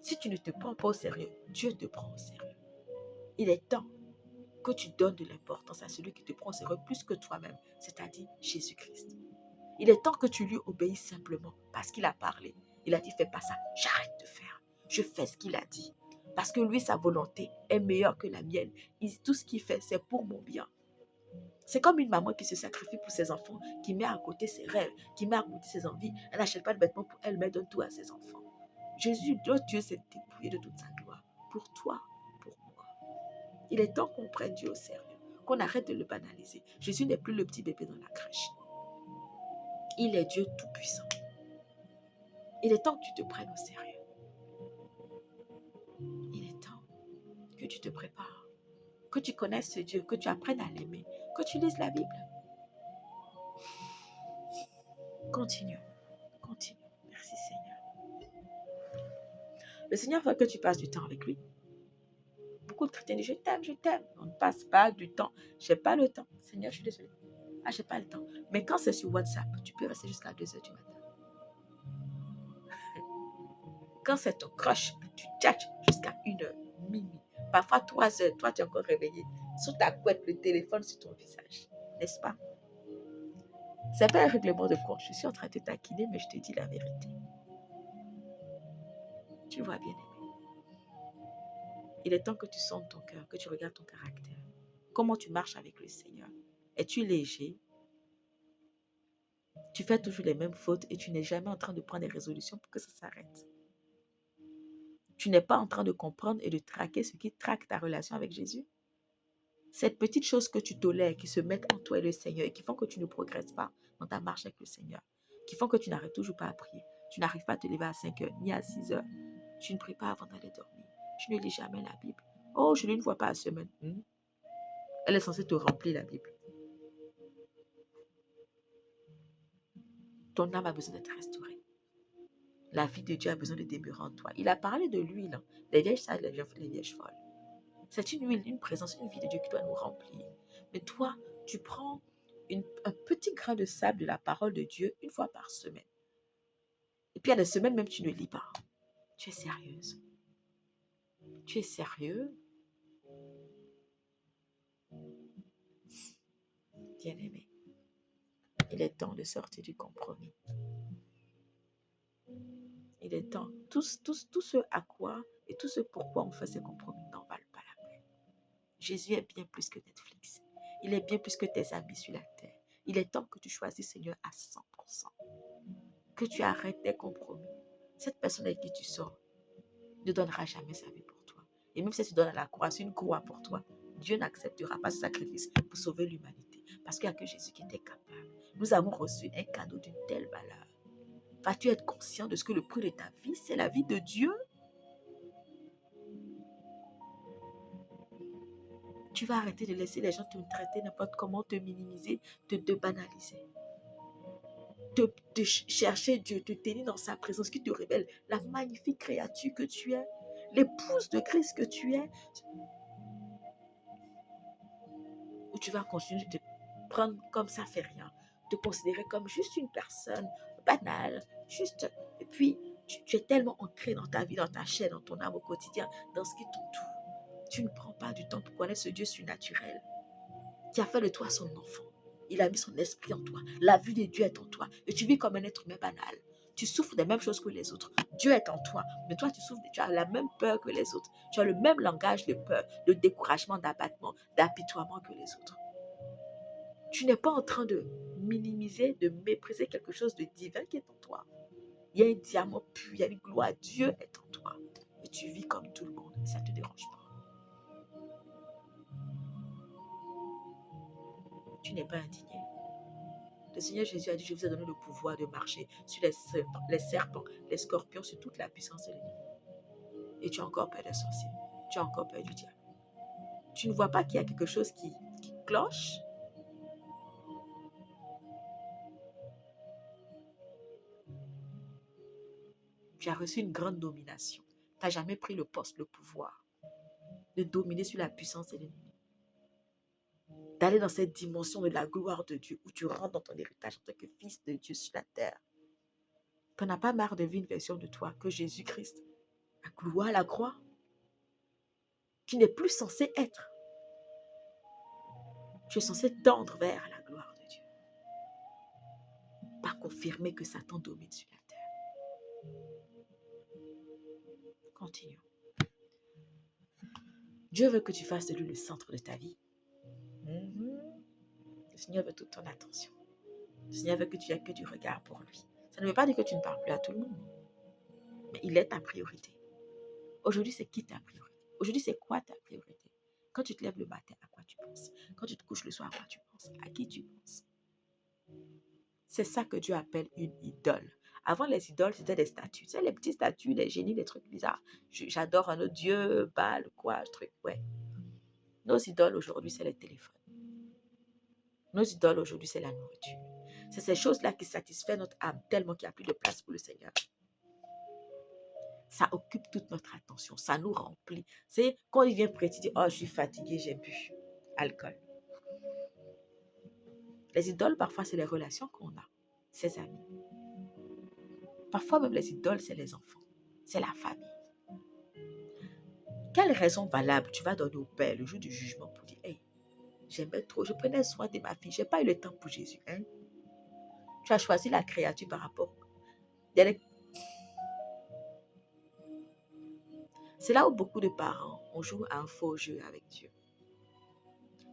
Si tu ne te prends pas au sérieux, Dieu te prend au sérieux. Il est temps que tu donnes de l'importance à celui qui te prend au sérieux plus que toi-même, c'est-à-dire Jésus-Christ. Il est temps que tu lui obéisses simplement parce qu'il a parlé. Il a dit, fais pas ça, j'arrête de faire. Je fais ce qu'il a dit. Parce que lui, sa volonté est meilleure que la mienne. Tout ce qu'il fait, c'est pour mon bien. C'est comme une maman qui se sacrifie pour ses enfants, qui met à côté ses rêves, qui met à côté ses envies. Elle n'achète pas de vêtements pour elle, mais donne tout à ses enfants. Jésus, Dieu s'est dépouillé de toute sa gloire. Pour toi, pour moi. Il est temps qu'on prenne Dieu au sérieux, qu'on arrête de le banaliser. Jésus n'est plus le petit bébé dans la crèche. Il est Dieu tout-puissant. Il est temps que tu te prennes au sérieux. Il est temps que tu te prépares, que tu connaisses ce Dieu, que tu apprennes à l'aimer, que tu lises la Bible. Continue, continue. Merci Seigneur. Le Seigneur veut que tu passes du temps avec lui. Beaucoup de chrétiens disent, je t'aime. On ne passe pas du temps. Je n'ai pas le temps. Seigneur, je suis désolée. Ah, je n'ai pas le temps. Mais quand c'est sur WhatsApp, tu peux rester jusqu'à 2h du matin. Quand c'est ton crush, tu tchatches jusqu'à 1h, minuit. Parfois 3h, toi tu es encore réveillé. Sous ta couette, le téléphone sur ton visage. N'est-ce pas? C'est pas un règlement de compte. Je suis en train de te taquiner, mais je te dis la vérité. Tu vois, bien aimé. Il est temps que tu sentes ton cœur, que tu regardes ton caractère. Comment tu marches avec le Seigneur? Es-tu léger? Tu fais toujours les mêmes fautes et tu n'es jamais en train de prendre des résolutions pour que ça s'arrête. Tu n'es pas en train de comprendre et de traquer ce qui traque ta relation avec Jésus. Cette petite chose que tu tolères, qui se mettent entre toi et le Seigneur et qui font que tu ne progresses pas dans ta marche avec le Seigneur, qui font que tu n'arrives toujours pas à prier. Tu n'arrives pas à te lever à 5h ni à 6h. Tu ne pries pas avant d'aller dormir. Tu ne lis jamais la Bible. Oh, je lis une fois par semaine. Elle est censée te remplir la Bible. Ton âme a besoin d'être restaurée. La vie de Dieu a besoin de demeurer en toi. Il a parlé de l'huile. Les vieilles sages, les vieilles folles. C'est une huile, une présence, une vie de Dieu qui doit nous remplir. Mais toi, tu prends un petit grain de sable de la parole de Dieu une fois par semaine. Et puis, il y a des semaines même, tu ne lis pas. Tu es sérieuse. Tu es sérieux. Bien-aimé, il est temps de sortir du compromis. Il est temps. Tout ce à quoi et tout ce pourquoi on fait ces compromis n'en valent pas la peine. Jésus est bien plus que Netflix. Il est bien plus que tes amis sur la terre. Il est temps que tu choisisses Seigneur à 100%. Que tu arrêtes tes compromis. Cette personne avec qui tu sors ne donnera jamais sa vie pour toi. Et même si tu donnes à la croix, c'est une croix pour toi. Dieu n'acceptera pas ce sacrifice pour sauver l'humanité. Parce qu'il n'y a que Jésus qui était capable. Nous avons reçu un cadeau d'une telle valeur. Vas-tu être conscient de ce que le prix de ta vie, c'est la vie de Dieu? Tu vas arrêter de laisser les gens te traiter n'importe comment, te minimiser, te banaliser. De chercher Dieu, te tenir dans sa présence qui te révèle la magnifique créature que tu es, l'épouse de Christ que tu es. Ou tu vas continuer de te prendre comme ça fait rien, te considérer comme juste une personne banale, juste. Et puis, tu es tellement ancré dans ta vie, dans ta chair, dans ton âme au quotidien, dans ce qui t'entoure. Tu ne prends pas du temps pour connaître ce Dieu surnaturel qui a fait de toi son enfant. Il a mis son esprit en toi. La vue de Dieu est en toi. Et tu vis comme un être humain banal. Tu souffres des mêmes choses que les autres. Dieu est en toi. Mais toi, tu as la même peur que les autres. Tu as le même langage de peur, de découragement, d'abattement, d'apitoiement que les autres. Tu n'es pas en train de minimiser, de mépriser quelque chose de divin qui est en toi. Il y a un diamant pur, il y a une gloire. Dieu est en toi. Et tu vis comme tout le monde. Et ça ne te dérange pas. Tu n'es pas indigné. Le Seigneur Jésus a dit, je vous ai donné le pouvoir de marcher sur les serpents, les scorpions, sur toute la puissance de l'ennemi. Et tu as encore peur des sorciers. Tu as encore peur du diable. Tu ne vois pas qu'il y a quelque chose qui cloche? Tu as reçu une grande domination. Tu n'as jamais pris le poste, le pouvoir de dominer sur la puissance de l'ennemi. D'aller dans cette dimension de la gloire de Dieu où tu rentres dans ton héritage en tant que fils de Dieu sur la terre. Tu n'en as pas marre de vivre une version de toi que Jésus-Christ a cloué à la croix, qui n'est plus censé être. Tu es censé tendre vers la gloire de Dieu. Pas confirmer que Satan domine sur la terre. Continuons. Dieu veut que tu fasses de lui le centre de ta vie. Le Seigneur veut toute ton attention. Le Seigneur veut que tu aies que du regard pour lui. Ça ne veut pas dire que tu ne parles plus à tout le monde. Mais il est ta priorité. Aujourd'hui, c'est qui ta priorité? Aujourd'hui, c'est quoi ta priorité? Quand tu te lèves le matin, à quoi tu penses? Quand tu te couches le soir, à quoi tu penses? À qui tu penses? C'est ça que Dieu appelle une idole. Avant, les idoles, c'était des statues. Tu sais, les petits statues, les génies, les trucs bizarres. J'adore un autre Dieu, Baal, quoi, truc, ouais. Nos idoles aujourd'hui, c'est les téléphones. Nos idoles aujourd'hui, c'est la nourriture. C'est ces choses-là qui satisfont notre âme tellement qu'il n'y a plus de place pour le Seigneur. Ça occupe toute notre attention. Ça nous remplit. C'est quand il vient prêter, il dit, oh, je suis fatigué, j'ai bu. Alcool. Les idoles, parfois, c'est les relations qu'on a. Ses amis. Parfois, même les idoles, c'est les enfants. C'est la famille. Quelle raison valable tu vas donner au Père le jour du jugement pour dire, hey, j'aimais trop, je prenais soin de ma fille, je n'ai pas eu le temps pour Jésus. Hein? Tu as choisi la créature par rapport. C'est là où beaucoup de parents, on joue à un faux jeu avec Dieu.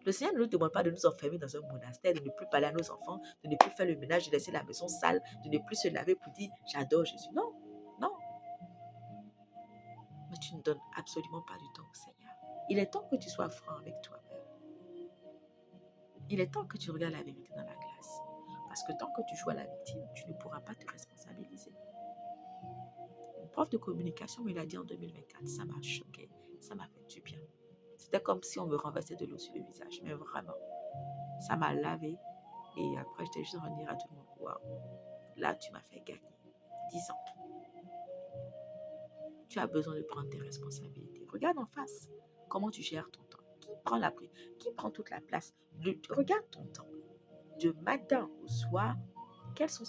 Le Seigneur ne nous demande pas de nous enfermer dans un monastère, de ne plus parler à nos enfants, de ne plus faire le ménage, de laisser la maison sale, de ne plus se laver pour dire j'adore Jésus. Non, non. Mais tu ne donnes absolument pas du temps au Seigneur. Il est temps que tu sois franc avec toi-même. Il est temps que tu regardes la vérité dans la glace. Parce que tant que tu joues à la victime, tu ne pourras pas te responsabiliser. Une prof de communication me l'a dit en 2024. Ça m'a choqué. Ça m'a fait du bien. C'était comme si on me renversait de l'eau sur le visage. Mais vraiment, ça m'a lavé. Et après, j'étais juste en train de dire à tout le monde, waouh, là, tu m'as fait gagner 10 ans. Tu as besoin de prendre tes responsabilités. Regarde en face comment tu gères ton temps. Qui prend toute la place? Regarde ton temps. De matin au soir,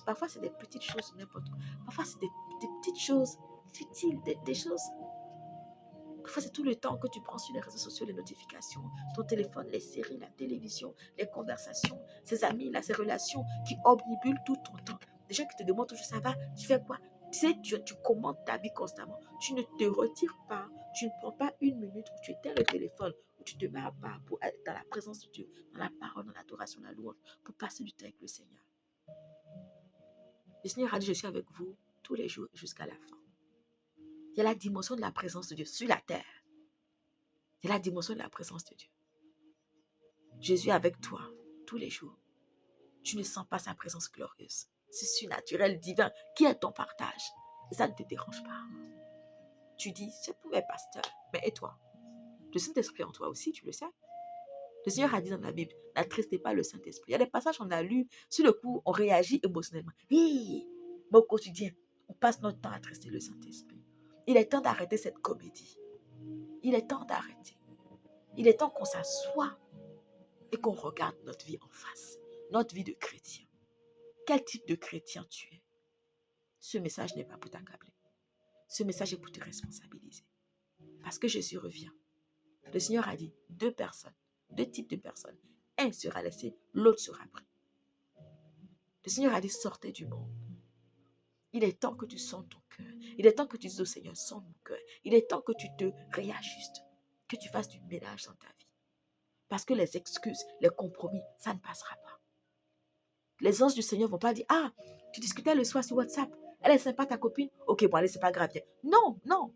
parfois c'est des petites choses, n'importe quoi. Parfois c'est des petites choses futiles, des choses. Parfois c'est tout le temps que tu prends sur les réseaux sociaux, les notifications, ton téléphone, les séries, la télévision, les conversations, ces amis là, ces relations qui omnibulent tout ton temps. Des gens qui te demandent toujours ça va, tu fais quoi? Tu sais, tu commandes ta vie constamment. Tu ne te retires pas, tu ne prends pas une minute où tu éteins le téléphone, où tu te mets à part pour être dans la présence de Dieu, dans la parole, dans l'adoration, la louange, pour passer du temps avec le Seigneur. Le Seigneur a dit, je suis avec vous tous les jours jusqu'à la fin. Il y a la dimension de la présence de Dieu sur la terre. Il y a la dimension de la présence de Dieu. Jésus est avec toi tous les jours. Tu ne sens pas sa présence glorieuse. C'est surnaturel, divin, qui est ton partage. Et ça ne te dérange pas. Tu dis, c'est pour mes pasteurs. Mais et toi? Le Saint-Esprit en toi aussi, tu le sais. Le Seigneur a dit dans la Bible, n'attristez pas le Saint-Esprit. Il y a des passages qu'on a lus, sur le coup, on réagit émotionnellement. Mais au quotidien, on passe notre temps à attrister le Saint-Esprit. Il est temps d'arrêter cette comédie. Il est temps d'arrêter. Il est temps qu'on s'assoie et qu'on regarde notre vie en face. Notre vie de chrétien. Quel type de chrétien tu es? Ce message n'est pas pour t'accabler. Ce message est pour te responsabiliser. Parce que Jésus revient. Le Seigneur a dit, deux types de personnes. Un sera laissé, l'autre sera pris. Le Seigneur a dit, sortez du monde. Il est temps que tu sondes ton cœur. Il est temps que tu dises au Seigneur, sonde mon cœur. Il est temps que tu te réajustes, que tu fasses du ménage dans ta vie. Parce que les excuses, les compromis, ça ne passera pas. Les anges du Seigneur ne vont pas dire, ah, tu discutais le soir sur WhatsApp. Elle est sympa ta copine. Ok, bon allez, c'est pas grave. Non, non.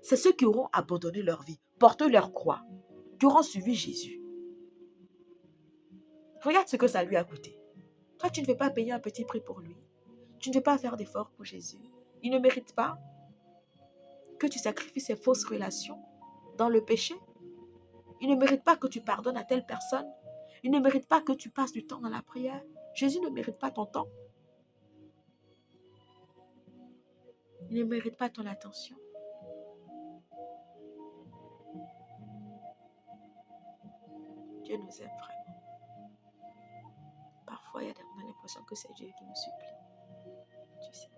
C'est ceux qui auront abandonné leur vie, porté leur croix, qui auront suivi Jésus. Regarde ce que ça lui a coûté. Toi, tu ne veux pas payer un petit prix pour lui. Tu ne veux pas faire d'efforts pour Jésus. Il ne mérite pas que tu sacrifies ces fausses relations dans le péché. Il ne mérite pas que tu pardonnes à telle personne. Il ne mérite pas que tu passes du temps dans la prière. Jésus ne mérite pas ton temps. Il ne mérite pas ton attention. Dieu nous aime vraiment. Parfois, il y a des on a l'impression que c'est Dieu qui nous supplie. Tu sais.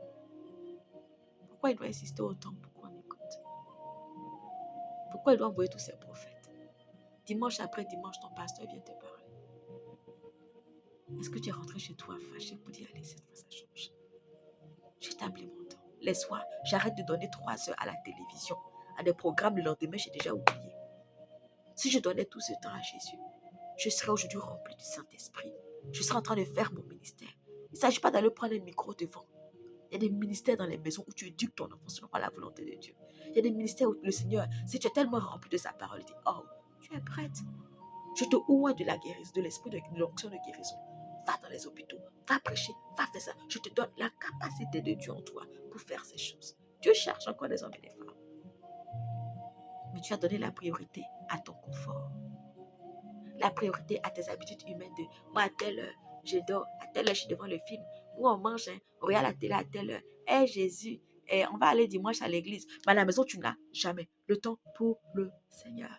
Pourquoi il doit insister autant pour qu'on écoute? Pourquoi il doit envoyer tous ses prophètes? Dimanche après dimanche, ton pasteur vient te parler. Est-ce que tu es rentré chez toi fâché pour dire, allez, cette fois ça change? J'établis mon temps. Les soirs, j'arrête de donner 3 heures à la télévision, à des programmes le lendemain, j'ai déjà oublié. Si je donnais tout ce temps à Jésus, je serais aujourd'hui rempli du Saint-Esprit. Je serais en train de faire mon ministère. Il ne s'agit pas d'aller prendre un micro devant. Il y a des ministères dans les maisons où tu éduques ton enfant selon la volonté de Dieu. Il y a des ministères où le Seigneur, si tu es tellement rempli de sa parole, il dit, oh, tu es prête. Je te ouvre de la guérison, de l'esprit de l'onction de guérison. Va dans les hôpitaux, va prêcher, va faire ça. Je te donne la capacité de Dieu en toi pour faire ces choses. Dieu cherche encore des hommes et des femmes. Mais tu as donné la priorité à ton confort. La priorité à tes habitudes humaines de moi à telle heure, je dors, à telle heure, je suis devant le film. Ou on mange, on regarde la télé à telle heure. Hé Jésus, on va aller dimanche à l'église. Mais à la maison, tu n'as jamais le temps pour le Seigneur.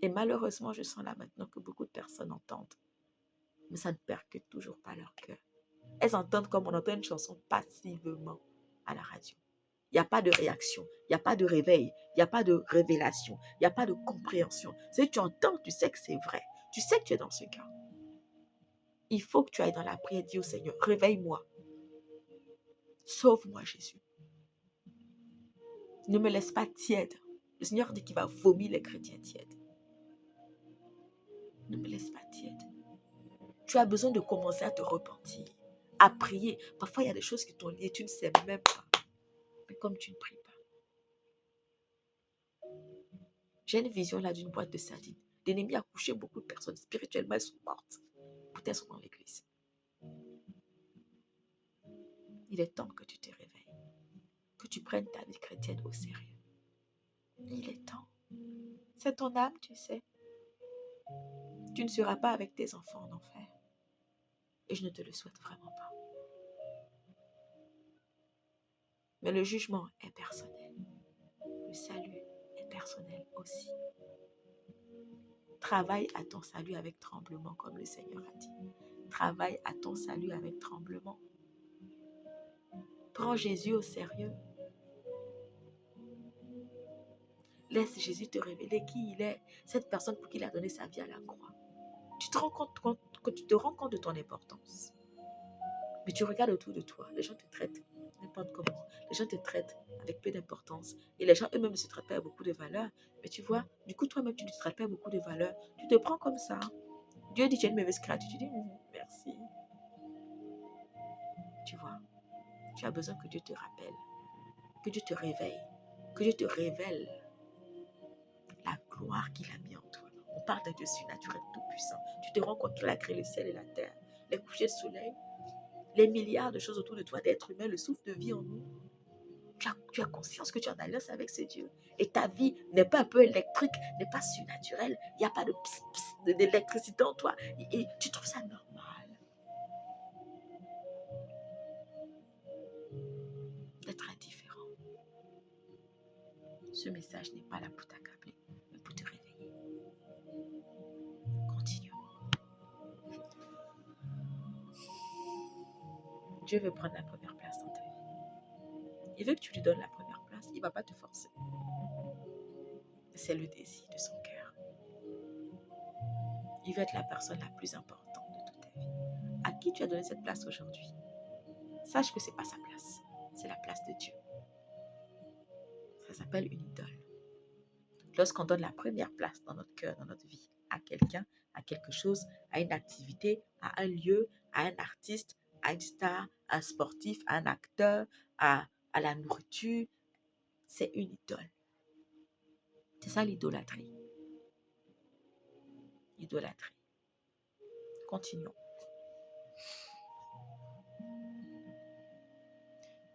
Et malheureusement, je sens là maintenant que beaucoup de personnes entendent. Mais ça ne percute toujours pas leur cœur. Elles entendent comme on entend une chanson passivement à la radio. Il n'y a pas de réaction, il n'y a pas de réveil, il n'y a pas de révélation, il n'y a pas de compréhension. Si tu entends, tu sais que c'est vrai. Tu sais que tu es dans ce cas. Il faut que tu ailles dans la prière et dire au Seigneur, réveille-moi. Sauve-moi, Jésus. Ne me laisse pas tiède. Le Seigneur dit qu'il va vomir les chrétiens tièdes. Ne me laisse pas tiède. Tu as besoin de commencer à te repentir, à prier. Parfois, il y a des choses qui t'ont lié, tu ne sais même pas. Mais comme tu ne pries pas. J'ai une vision là d'une boîte de sardines. L'ennemi a couché beaucoup de personnes. Spirituellement, elles sont mortes. Peut-être elles sont dans l'église. Il est temps que tu te réveilles. Que tu prennes ta vie chrétienne au sérieux. Il est temps. C'est ton âme, tu sais. Tu ne seras pas avec tes enfants en enfer. Et je ne te le souhaite vraiment pas. Mais le jugement est personnel. Le salut est personnel aussi. Travaille à ton salut avec tremblement, comme le Seigneur a dit. Travaille à ton salut avec tremblement. Prends Jésus au sérieux. Laisse Jésus te révéler qui il est, cette personne pour qui il a donné sa vie à la croix. Tu te rends compte de ton importance. Mais tu regardes autour de toi, les gens te traitent n'importe comment. Les gens te traitent avec peu d'importance. Et les gens eux-mêmes ne se traitent pas avec beaucoup de valeur. Mais tu vois, du coup, toi-même, tu ne te traites pas avec beaucoup de valeur. Tu te prends comme ça. Dieu dit, tu es une mauvaise créature. Tu dis, merci. Tu vois, tu as besoin que Dieu te rappelle, que Dieu te réveille, que Dieu te révèle la gloire qu'il a mis en toi. On parle d'un Dieu surnaturel tout-puissant. Tu te rends compte qu'il a créé le ciel et la terre, les couchers de soleil, les milliards de choses autour de toi, d'êtres humains, le souffle de vie en nous. Tu as conscience que tu es en alliance avec ce Dieu. Et ta vie n'est pas un peu électrique, n'est pas surnaturelle. Il n'y a pas de d'électricité en toi. Et tu trouves ça normal d'être indifférent. Ce message n'est pas là pour t'accabler, mais pour te réveiller. Continuons. Dieu veut prendre la première place dans ta vie. Il veut que tu lui donnes la première place. Il ne va pas te forcer. C'est le désir de son cœur. Il veut être la personne la plus importante de toute ta vie. À qui tu as donné cette place aujourd'hui? Sache que ce n'est pas sa place. C'est la place de Dieu. Ça s'appelle une idole. Lorsqu'on donne la première place dans notre cœur, dans notre vie, à quelqu'un, à quelque chose, à une activité, à un lieu, à un artiste, à une star, à un sportif, à un acteur, à la nourriture, c'est une idole. C'est ça l'idolâtrie. Idolâtrie. Continuons.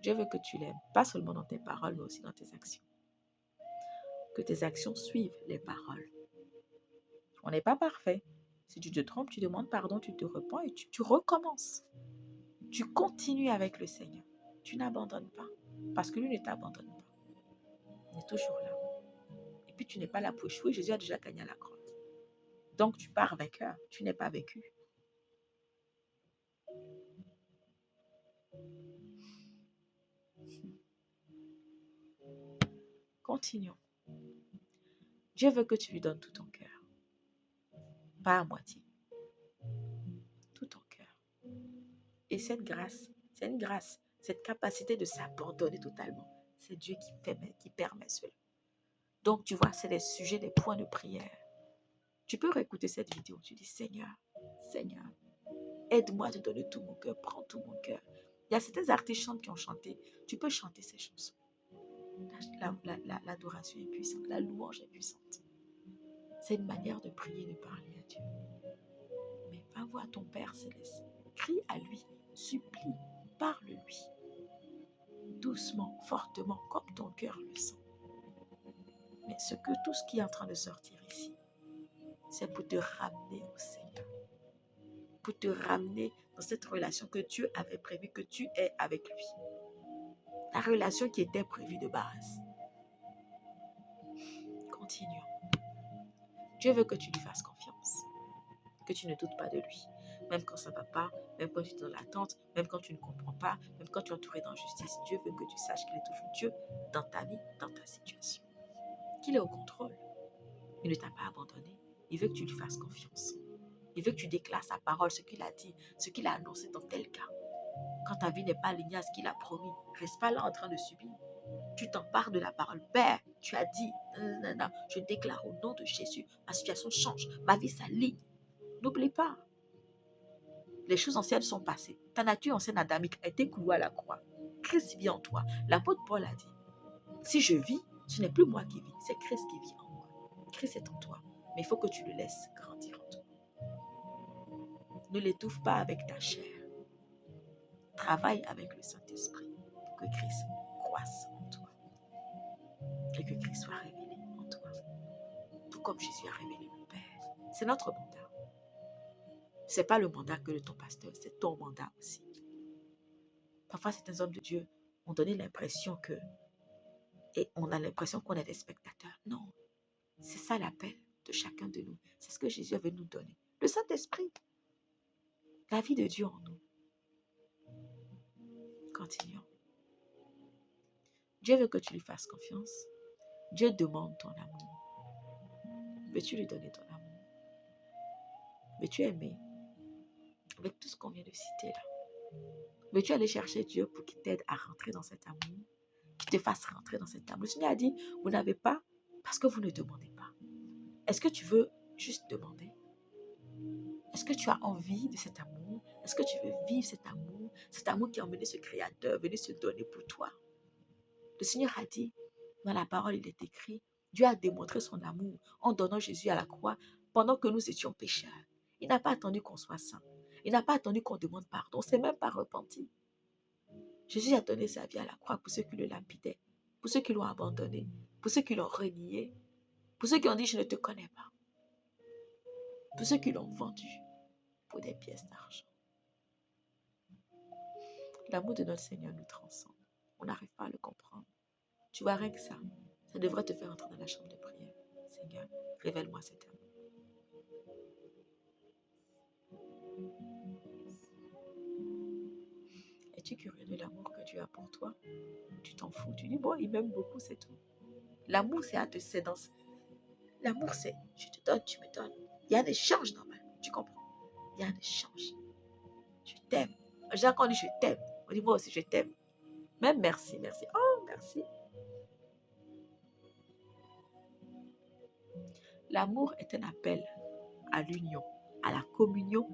Dieu veut que tu l'aimes, pas seulement dans tes paroles, mais aussi dans tes actions. Que tes actions suivent les paroles. On n'est pas parfait. Si tu te trompes, tu demandes pardon, tu te repens et tu recommences. Tu continues avec le Seigneur. Tu n'abandonnes pas. Parce que lui ne t'abandonne pas. Il est toujours là. Et puis tu n'es pas là pour échouer. Jésus a déjà gagné à la croix. Donc tu pars vainqueur. Tu n'es pas vécu. Continuons. Dieu veut que tu lui donnes tout ton cœur. Pas à moitié. Tout ton cœur. Et cette grâce, c'est une grâce. Cette capacité de s'abandonner totalement. C'est Dieu qui permet cela. Donc tu vois, c'est des sujets, des points de prière. Tu peux réécouter cette vidéo. Tu dis, Seigneur, Seigneur, aide-moi à te donner tout mon cœur. Prends tout mon cœur. Il y a certains artistes qui ont chanté. Tu peux chanter ces chansons. L'adoration est puissante. La louange est puissante. C'est une manière de prier, de parler à Dieu. Mais va voir ton Père céleste. Crie à lui. Supplie. Parle-lui. Doucement, fortement, comme ton cœur le sent. Mais tout ce qui est en train de sortir ici, c'est pour te ramener au Seigneur. Pour te ramener dans cette relation que Dieu avait prévue, que tu es avec lui. La relation qui était prévue de base. Continuons. Dieu veut que tu lui fasses confiance. Que tu ne doutes pas de lui. Même quand ça ne va pas, même quand tu es dans l'attente, même quand tu ne comprends pas, même quand tu es entouré d'injustice. Dieu veut que tu saches qu'il est toujours Dieu dans ta vie, dans ta situation. Qu'il est au contrôle. Il ne t'a pas abandonné. Il veut que tu lui fasses confiance. Il veut que tu déclares sa parole, ce qu'il a dit, ce qu'il a annoncé dans tel cas. Quand ta vie n'est pas alignée à ce qu'il a promis, reste pas là en train de subir. Tu t'empares de la parole. Père, tu as dit, non, je déclare au nom de Jésus, ma situation change, ma vie s'aligne. N'oublie pas, les choses anciennes sont passées. Ta nature ancienne adamique a été clouée à la croix. Christ vit en toi. L'apôtre Paul a dit, si je vis, ce n'est plus moi qui vis, c'est Christ qui vit en moi. Christ est en toi, mais il faut que tu le laisses grandir en toi. Ne l'étouffe pas avec ta chair. Travaille avec le Saint-Esprit pour que Christ croisse en toi et que Christ soit révélé en toi, tout comme Jésus a révélé le Père. C'est notre mandat. Ce n'est pas le mandat que de ton pasteur, c'est ton mandat aussi. Parfois, certains hommes de Dieu ont donné l'impression que, et on a l'impression qu'on est des spectateurs. Non, c'est ça l'appel de chacun de nous. C'est ce que Jésus veut nous donner. Le Saint-Esprit, la vie de Dieu en nous. Continuons. Dieu veut que tu lui fasses confiance. Dieu demande ton amour. Veux-tu lui donner ton amour? Veux-tu aimer? Avec tout ce qu'on vient de citer là. Veux-tu aller chercher Dieu pour qu'il t'aide à rentrer dans cet amour? Qu'il te fasse rentrer dans cet amour. Le Seigneur a dit, vous n'avez pas parce que vous ne demandez pas. Est-ce que tu veux juste demander? Est-ce que tu as envie de cet amour? Est-ce que tu veux vivre cet amour? Cet amour qui a emmené ce Créateur, venu se donner pour toi. Le Seigneur a dit, dans la parole, il est écrit, Dieu a démontré son amour en donnant Jésus à la croix pendant que nous étions pécheurs. Il n'a pas attendu qu'on soit saint. Il n'a pas attendu qu'on demande pardon. On ne s'est même pas repenti. Jésus a donné sa vie à la croix pour ceux qui le lapidaient, pour ceux qui l'ont abandonné, pour ceux qui l'ont renié, pour ceux qui ont dit je ne te connais pas, pour ceux qui l'ont vendu pour des pièces d'argent. L'amour de notre Seigneur nous transcende. On n'arrive pas à le comprendre. Tu vois, rien que ça devrait te faire entrer dans la chambre de prière. Seigneur, révèle-moi cet amour. Es-tu curieux de l'amour que Dieu a pour toi? Tu t'en fous, tu dis, bon, il m'aime beaucoup, c'est tout. L'amour, c'est dans... L'amour, c'est, je te donne, tu me donnes. Il y a un échange normalement, tu comprends? Il y a un échange. Je t'aime. Jacques, on dit, je t'aime. On dit, moi aussi, je t'aime. Même merci, merci. Oh, merci. L'amour est un appel à l'union, à la communion,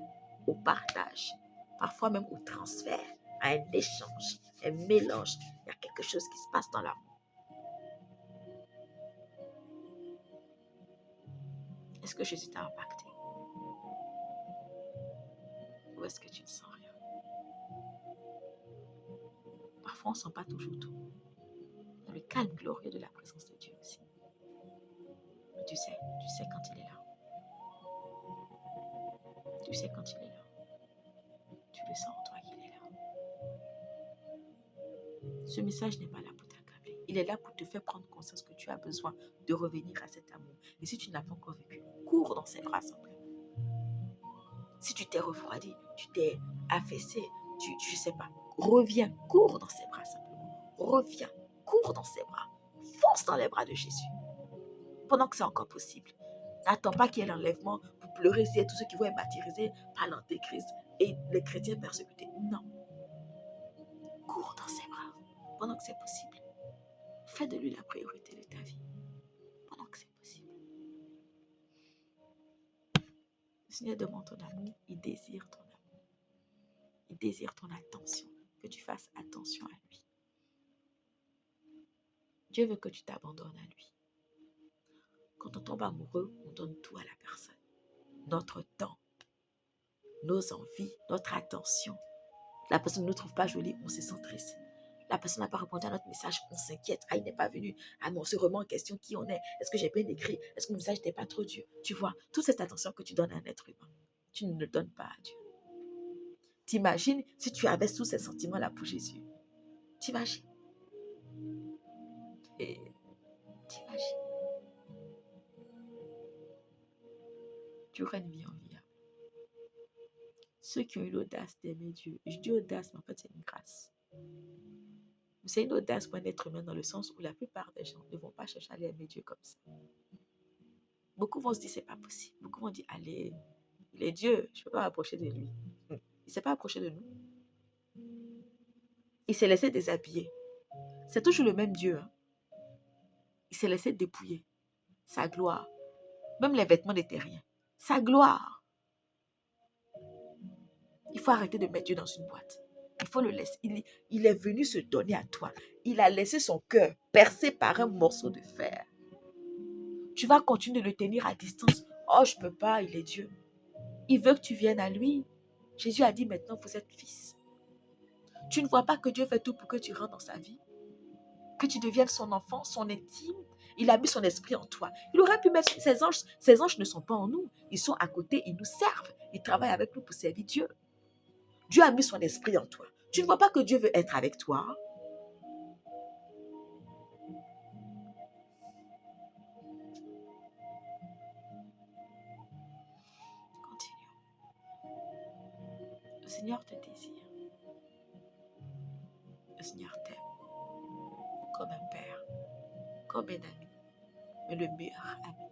au partage, parfois même au transfert, à un échange, un mélange. Il y a quelque chose qui se passe dans l'amour. Est-ce que Jésus t'a impacté? Ou est-ce que tu ne sens rien? Parfois, on ne sent pas toujours tout. Il y a le calme glorieux de la présence de Dieu aussi. Mais tu sais quand il est là. Tu sais quand il est là. Tu le sens en toi qu'il est là. Ce message n'est pas là pour t'accabler. Il est là pour te faire prendre conscience que tu as besoin de revenir à cet amour. Et si tu n'as pas encore vécu, cours dans ses bras simplement. Si tu t'es refroidi, tu t'es affaissé, je ne sais pas, reviens, cours dans ses bras simplement. Reviens, cours dans ses bras. Fonce dans les bras de Jésus. Pendant que c'est encore possible. N'attends pas qu'il y ait l'enlèvement pour pleurer s'il y a tous ceux qui vont être martyrisés par l'antéchrist et les chrétiens persécutés. Non. Cours dans ses bras pendant que c'est possible. Fais de lui la priorité de ta vie pendant que c'est possible. Le Seigneur demande ton amour, il désire ton amour. Il désire ton attention, que tu fasses attention à lui. Dieu veut que tu t'abandonnes à lui. Quand on tombe amoureux, on donne tout à la personne. Notre temps, nos envies, notre attention. La personne ne nous trouve pas jolie, on se sent triste. La personne n'a pas répondu à notre message, on s'inquiète. Ah, il n'est pas venu. Ah, mais on se remet en question qui on est. Est-ce que j'ai bien écrit? Est-ce que mon message n'était pas trop dur? Tu vois, toute cette attention que tu donnes à un être humain, tu ne le donnes pas à Dieu. T'imagines si tu avais tous ces sentiments-là pour Jésus. T'imagines? Et t'imagines? Tu aurais une vie enviable. Ceux qui ont eu l'audace d'aimer Dieu, je dis audace, mais en fait c'est une grâce. C'est une audace pour un être humain dans le sens où la plupart des gens ne vont pas chercher à aller aimer Dieu comme ça. Beaucoup vont se dire c'est pas possible. Beaucoup vont dire allez, il est Dieu, je ne peux pas m'approcher de lui. Il ne s'est pas approché de nous. Il s'est laissé déshabiller. C'est toujours le même Dieu. Hein. Il s'est laissé dépouiller. Sa gloire. Même les vêtements n'étaient rien. Sa gloire. Il faut arrêter de mettre Dieu dans une boîte. Il faut le laisser. Il est venu se donner à toi. Il a laissé son cœur percé par un morceau de fer. Tu vas continuer de le tenir à distance. Oh, je ne peux pas, il est Dieu. Il veut que tu viennes à lui. Jésus a dit maintenant, vous êtes fils. Tu ne vois pas que Dieu fait tout pour que tu rentres dans sa vie? Que tu deviennes son enfant, son intime? Il a mis son esprit en toi. Il aurait pu mettre ses anges. Ses anges ne sont pas en nous. Ils sont à côté, ils nous servent. Ils travaillent avec nous pour servir Dieu. Dieu a mis son esprit en toi. Tu ne vois pas que Dieu veut être avec toi? Continuons. Le Seigneur te désire. Le Seigneur t'aime comme un père, comme un ami, mais le meilleur ami.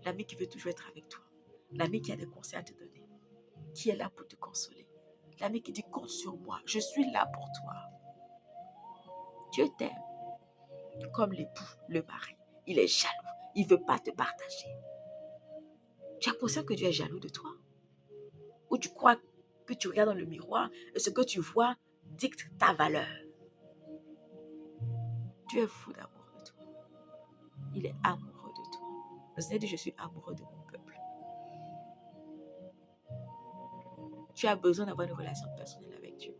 L'ami qui veut toujours être avec toi. L'ami qui a des conseils à te donner. Qui est là pour te consoler. L'ami qui dit compte sur moi. Je suis là pour toi. Dieu t'aime comme l'époux, le mari. Il est jaloux. Il ne veut pas te partager. Tu as conscience que Dieu est jaloux de toi? Ou tu crois que tu regardes dans le miroir et ce que tu vois dicte ta valeur? Dieu est fou d'amour de toi. Il est amoureux de toi. Le Seigneur dit, je suis amoureux de mon peuple. Tu as besoin d'avoir une relation personnelle avec Dieu.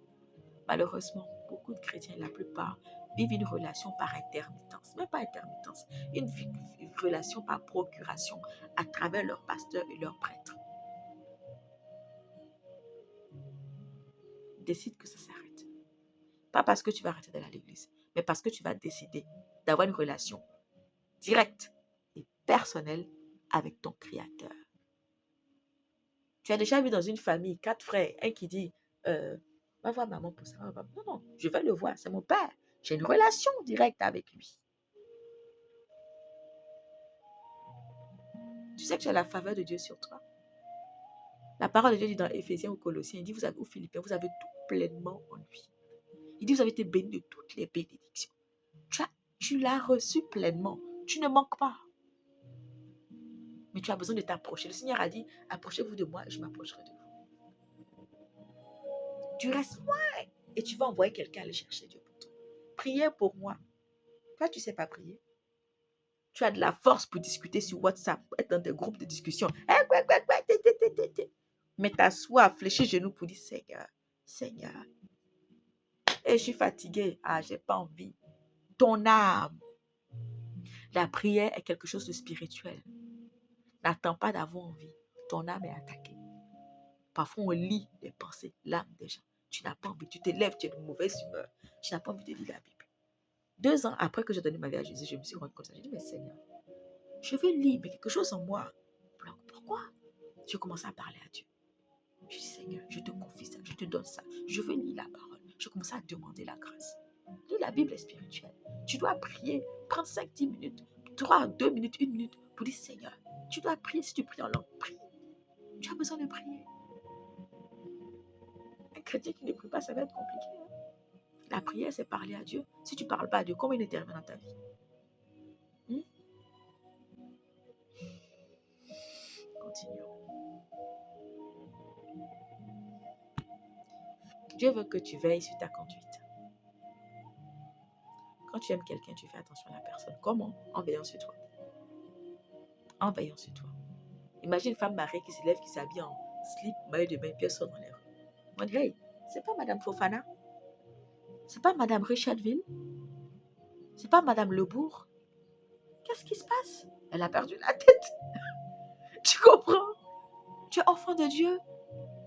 Malheureusement, beaucoup de chrétiens, la plupart, vivent une relation par intermittence. Même pas intermittence. Une relation par procuration à travers leur pasteur et leur prêtre. Décide que ça s'arrête. Pas parce que tu vas arrêter d'aller à l'église, mais parce que tu vas décider d'avoir une relation directe et personnelle avec ton Créateur. Tu as déjà vu dans une famille 4 frères, un qui dit va voir maman pour ça. Non, non, je vais le voir, c'est mon père. J'ai une relation directe avec lui. Tu sais que tu as la faveur de Dieu sur toi. La parole de Dieu dit dans Éphésiens ou Colossiens, il dit ou Philippiens, vous avez tout pleinement en lui. Il dit vous avez été bénis de toutes les bénédictions. Tu l'as reçu pleinement. Tu ne manques pas. Mais tu as besoin de t'approcher. Le Seigneur a dit, approchez-vous de moi et je m'approcherai de vous. Tu restes loin et tu vas envoyer quelqu'un aller chercher Dieu pour toi. Priez pour moi. Toi, tu ne sais pas prier. Tu as de la force pour discuter sur WhatsApp, être dans des groupes de discussion. Mais t'assois, fléchir genoux pour dire, Seigneur, et je suis fatiguée. Ah, j'ai pas envie. Ton âme. La prière est quelque chose de spirituel. N'attends pas d'avoir envie. Ton âme est attaquée. Parfois, on lit les pensées, l'âme des gens. Tu n'as pas envie. Tu te lèves, tu es de mauvaise humeur. Tu n'as pas envie de lire la Bible. 2 ans après que j'ai donné ma vie à Jésus, je me suis rendu compte de ça. J'ai dit, mais Seigneur, je veux lire, mais quelque chose en moi. Pourquoi? Je commençais à parler à Dieu. Je dis, Seigneur, je te confie ça, je te donne ça. Je veux lire la parole. Je commençais à demander la grâce. Lire la Bible est spirituelle. Tu dois prier, prendre 5-10 minutes, 3, 2 minutes, 1 minute pour dire, Seigneur, tu dois prier. Si tu pries en langue, prie. Tu as besoin de prier. Un chrétien qui ne prie pas, ça va être compliqué. Hein? La prière, c'est parler à Dieu. Si tu ne parles pas à Dieu, comment il intervient dans ta vie? Continuons. Dieu veut que tu veilles sur ta conduite. Quand tu aimes quelqu'un, tu fais attention à la personne. Comment? En veillant sur toi. En veillant sur toi. Imagine une femme mariée qui se lève, qui s'habille en slip, maillot de bain, puis elle sort dans les rues. On dit, hey, c'est pas Madame Fofana, c'est pas Madame Richardville, c'est pas Madame Lebourg. Qu'est-ce qui se passe? Elle a perdu la tête. Tu comprends? Tu es enfant de Dieu.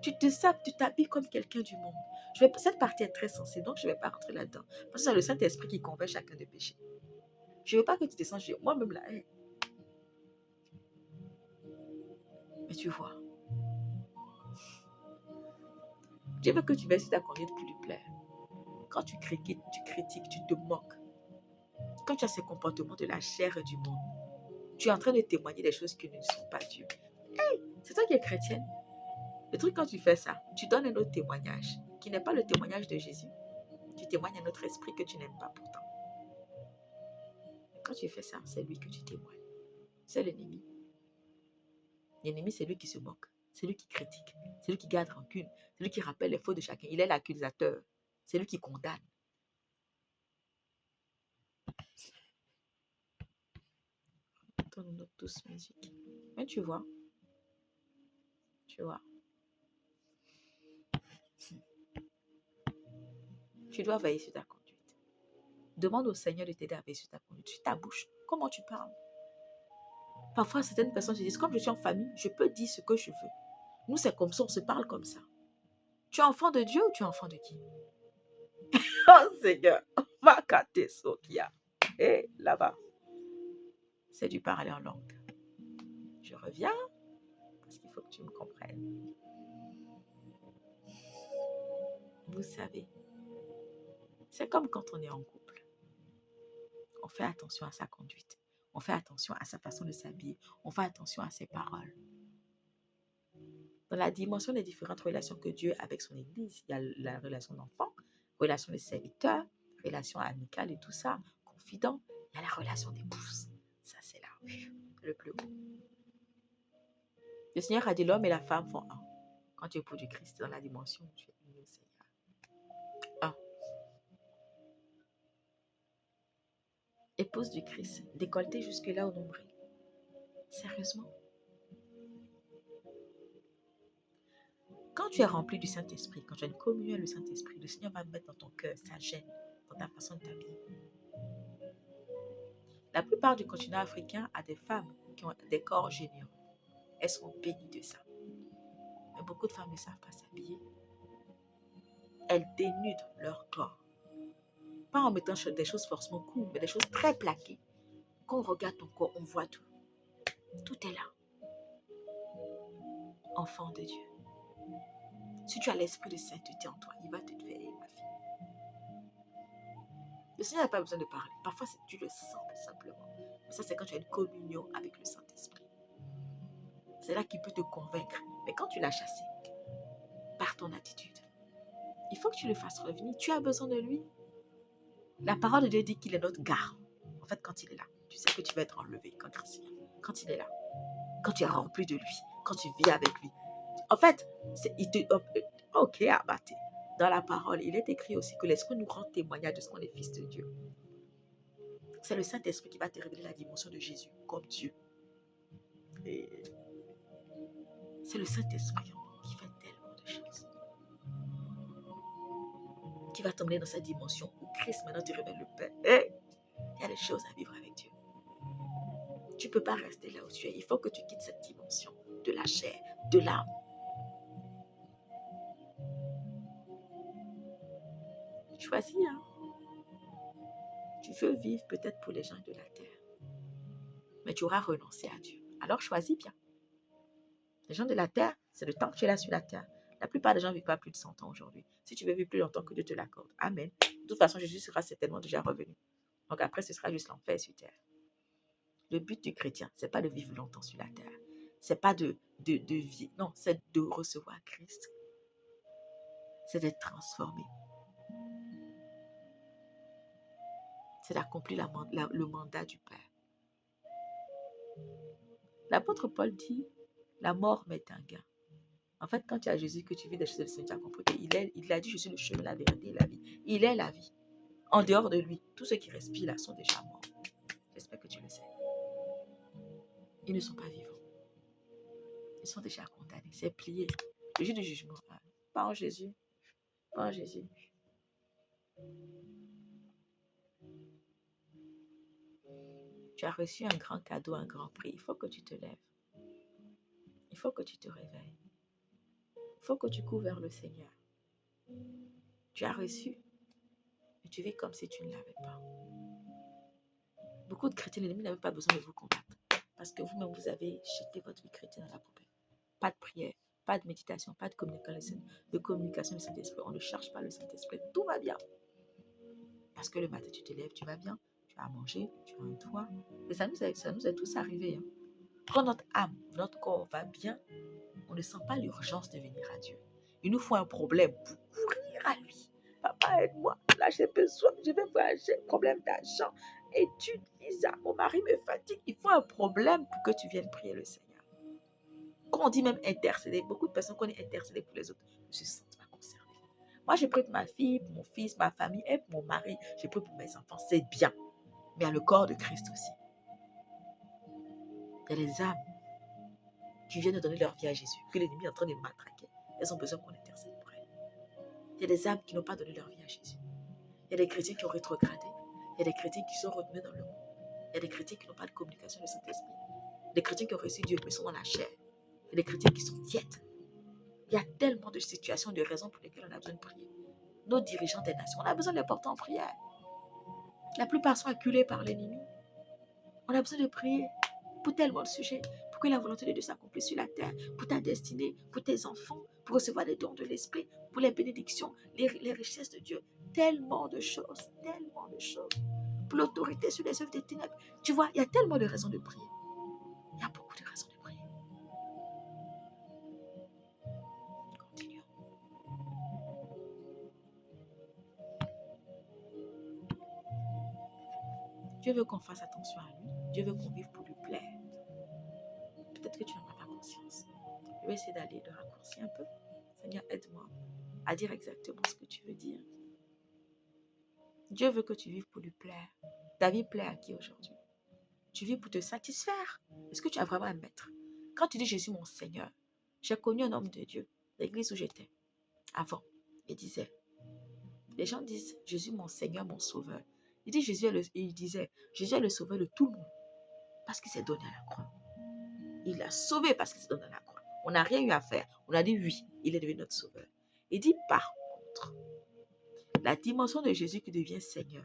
Tu te sapes, tu t'habilles comme quelqu'un du monde. Cette partie est très sensible, donc je ne vais pas rentrer là-dedans. Parce que c'est le Saint-Esprit qui convainc chacun de péché. Je ne veux pas que tu te sens moi-même là. Hey. Mais tu vois, Dieu veut que tu veilles sur ta conduite pour lui plaire. Quand tu critiques, tu te moques. Quand tu as ces comportements de la chair et du monde, tu es en train de témoigner des choses qui ne sont pas Dieu. Hey, c'est toi qui es chrétienne. Le truc, quand tu fais ça, tu donnes un autre témoignage qui n'est pas le témoignage de Jésus. Tu témoignes à notre esprit que tu n'aimes pas pourtant. Quand tu fais ça, c'est lui que tu témoignes. C'est l'ennemi. L'ennemi, c'est lui qui se moque. C'est lui qui critique. C'est lui qui garde rancune. C'est lui qui rappelle les fautes de chacun. Il est l'accusateur. C'est lui qui condamne. Attends, nous note tous musique. Mais tu vois. Tu dois veiller sur ta conduite. Demande au Seigneur de t'aider à veiller sur ta conduite. Sur ta bouche. Comment tu parles? Parfois, certaines personnes se disent, comme je suis en famille, je peux dire ce que je veux. Nous, c'est comme ça, on se parle comme ça. Tu es enfant de Dieu ou tu es enfant de qui? Oh Seigneur, Makate Sokia. Et là-bas, c'est du parler en langue. Je reviens parce qu'il faut que tu me comprennes. Vous savez, c'est comme quand on est en couple. On fait attention à sa conduite. On fait attention à sa façon de s'habiller. On fait attention à ses paroles. Dans la dimension des différentes relations que Dieu a avec son Église, il y a la relation d'enfant, relation de serviteur, relation amicale et tout ça, confident. Il y a la relation d'épouse. Ça, c'est là le plus haut. Le Seigneur a dit l'homme et la femme font un. Quand tu es époux du Christ, dans la dimension où tu es uni au Seigneur. Un. Épouse du Christ, décolletée jusque-là au nombril. Sérieusement. Quand tu es rempli du Saint-Esprit, quand tu as une communion avec le Saint-Esprit, le Seigneur va mettre dans ton cœur sa gêne, dans ta façon de t'habiller. La plupart du continent africain a des femmes qui ont des corps généreux. Elles sont bénies de ça. Mais beaucoup de femmes ne savent pas s'habiller. Elles dénudent leur corps. Pas en mettant des choses forcément cool, mais des choses très plaquées. Quand on regarde ton corps, on voit tout. Tout est là. Enfant de Dieu. Si tu as l'esprit de sainteté en toi, il va te veiller, ma fille. Le Seigneur n'a pas besoin de parler. Parfois, tu le sens simplement. Mais ça, c'est quand tu as une communion avec le Saint-Esprit. C'est là qu'il peut te convaincre. Mais quand tu l'as chassé, par ton attitude, il faut que tu le fasses revenir. Tu as besoin de lui. La parole de Dieu dit qu'il est notre garde. En fait, quand il est là, tu sais que tu vas être enlevé quand Christ vient. Quand il est là, quand tu es rempli de lui, quand tu vis avec lui. En fait, ok, abatté. Dans la parole, il est écrit aussi que l'Esprit nous rend témoignage de ce qu'on est fils de Dieu. C'est le Saint-Esprit qui va te révéler la dimension de Jésus comme Dieu. Et c'est le Saint-Esprit qui fait tellement de choses. Qui va t'emmener dans cette dimension où Christ maintenant te révèle le Père. Et il y a des choses à vivre avec Dieu. Tu ne peux pas rester là où tu es. Il faut que tu quittes cette dimension de la chair, de l'âme. Choisis, hein. Tu Tu veux vivre peut-être pour les gens de la terre, mais tu auras renoncé à Dieu. Alors choisis bien. Les gens de la terre, c'est le temps que tu es là sur la terre. La plupart des gens ne vivent pas plus de 100 ans aujourd'hui. Si tu veux vivre plus longtemps, que Dieu te l'accorde. Amen. De toute façon, Jésus sera certainement déjà revenu. Donc après, ce sera juste l'enfer sur terre. Le but du chrétien, ce n'est pas de vivre longtemps sur la terre. Ce n'est pas de vivre. Non, c'est de recevoir Christ. C'est d'être transformé. C'est d'accomplir le mandat du Père. L'apôtre Paul dit, la mort m'est un gain. En fait, quand tu as Jésus, que tu vis des choses de Seigneur, tu as compris qu'il a dit, je suis le chemin, la vérité et la vie. Il est la vie. En dehors de lui, tous ceux qui respirent là sont déjà morts. J'espère que tu le sais. Ils ne sont pas vivants. Ils sont déjà condamnés. C'est plié. Le jour du jugement. Pas en Jésus. Pas en Jésus. Tu as reçu un grand cadeau, un grand prix. Il faut que tu te lèves. Il faut que tu te réveilles. Il faut que tu cours vers le Seigneur. Tu as reçu, mais tu vis comme si tu ne l'avais pas. Beaucoup de chrétiens, l'ennemi n'avait pas besoin de vous combattre. Parce que vous-même, vous avez jeté votre vie chrétienne dans la poubelle. Pas de prière, pas de méditation, pas de communication du Saint-Esprit. On ne cherche pas le Saint-Esprit. Tout va bien. Parce que le matin, tu te lèves, tu vas bien. Tu as à manger, tu as un toit. Mais ça nous est tous arrivé. Hein. Quand notre âme, notre corps va bien, on ne sent pas l'urgence de venir à Dieu. Il nous faut un problème pour courir à lui. Papa, aide-moi. Là, j'ai besoin. Je vais voyager. Problème d'argent. Études, visa. Mon mari me fatigue. Il faut un problème pour que tu viennes prier le Seigneur. Quand on dit même intercéder, beaucoup de personnes connaissent intercéder pour les autres ne se sentent pas concernées. Moi, je prie pour ma fille, pour mon fils, ma famille et pour mon mari. Je prie pour mes enfants. C'est bien. Mais il y a le corps de Christ aussi. Il y a les âmes qui viennent de donner leur vie à Jésus, que l'ennemi est en train de matraquer. Elles ont besoin qu'on intercède pour elles. Il y a des âmes qui n'ont pas donné leur vie à Jésus. Il y a des chrétiens qui ont rétrogradé. Il y a des chrétiens qui sont retenus dans le monde. Il y a des chrétiens qui n'ont pas de communication de Saint-Esprit. Des chrétiens qui ont reçu Dieu mais sont dans la chair. Il y a des chrétiens qui sont tièdes. Il y a tellement de situations, de raisons pour lesquelles on a besoin de prier. Nos dirigeants des nations, on a besoin de les porter en prière. La plupart sont acculés par l'ennemi. On a besoin de prier pour tellement de sujets, pour que la volonté de Dieu s'accomplisse sur la terre, pour ta destinée, pour tes enfants, pour recevoir les dons de l'Esprit, pour les bénédictions, les richesses de Dieu. Tellement de choses, tellement de choses. Pour l'autorité sur les œuvres des ténèbres. Tu vois, il y a tellement de raisons de prier. Il y a beaucoup de raisons de prier. Continuons. Dieu veut qu'on fasse attention à lui. Dieu veut qu'on vive pour lui plaire. Peut-être que tu n'en as pas conscience. Je vais essayer d'aller de raccourcir un peu. Seigneur, aide-moi à dire exactement ce que tu veux dire. Dieu veut que tu vives pour lui plaire. Ta vie plaît à qui aujourd'hui? Tu vis pour te satisfaire. Est-ce que tu as vraiment un maître? Quand tu dis Jésus mon Seigneur, j'ai connu un homme de Dieu, l'église où j'étais, avant, il disait, les gens disent Jésus mon Seigneur, mon Sauveur. Il disait Jésus est le Sauveur de tout le monde parce qu'il s'est donné à la croix. Il l'a sauvé parce qu'il s'est donné à la croix. On n'a rien eu à faire. On a dit oui, il est devenu notre Sauveur. Il dit par contre, la dimension de Jésus qui devient Seigneur.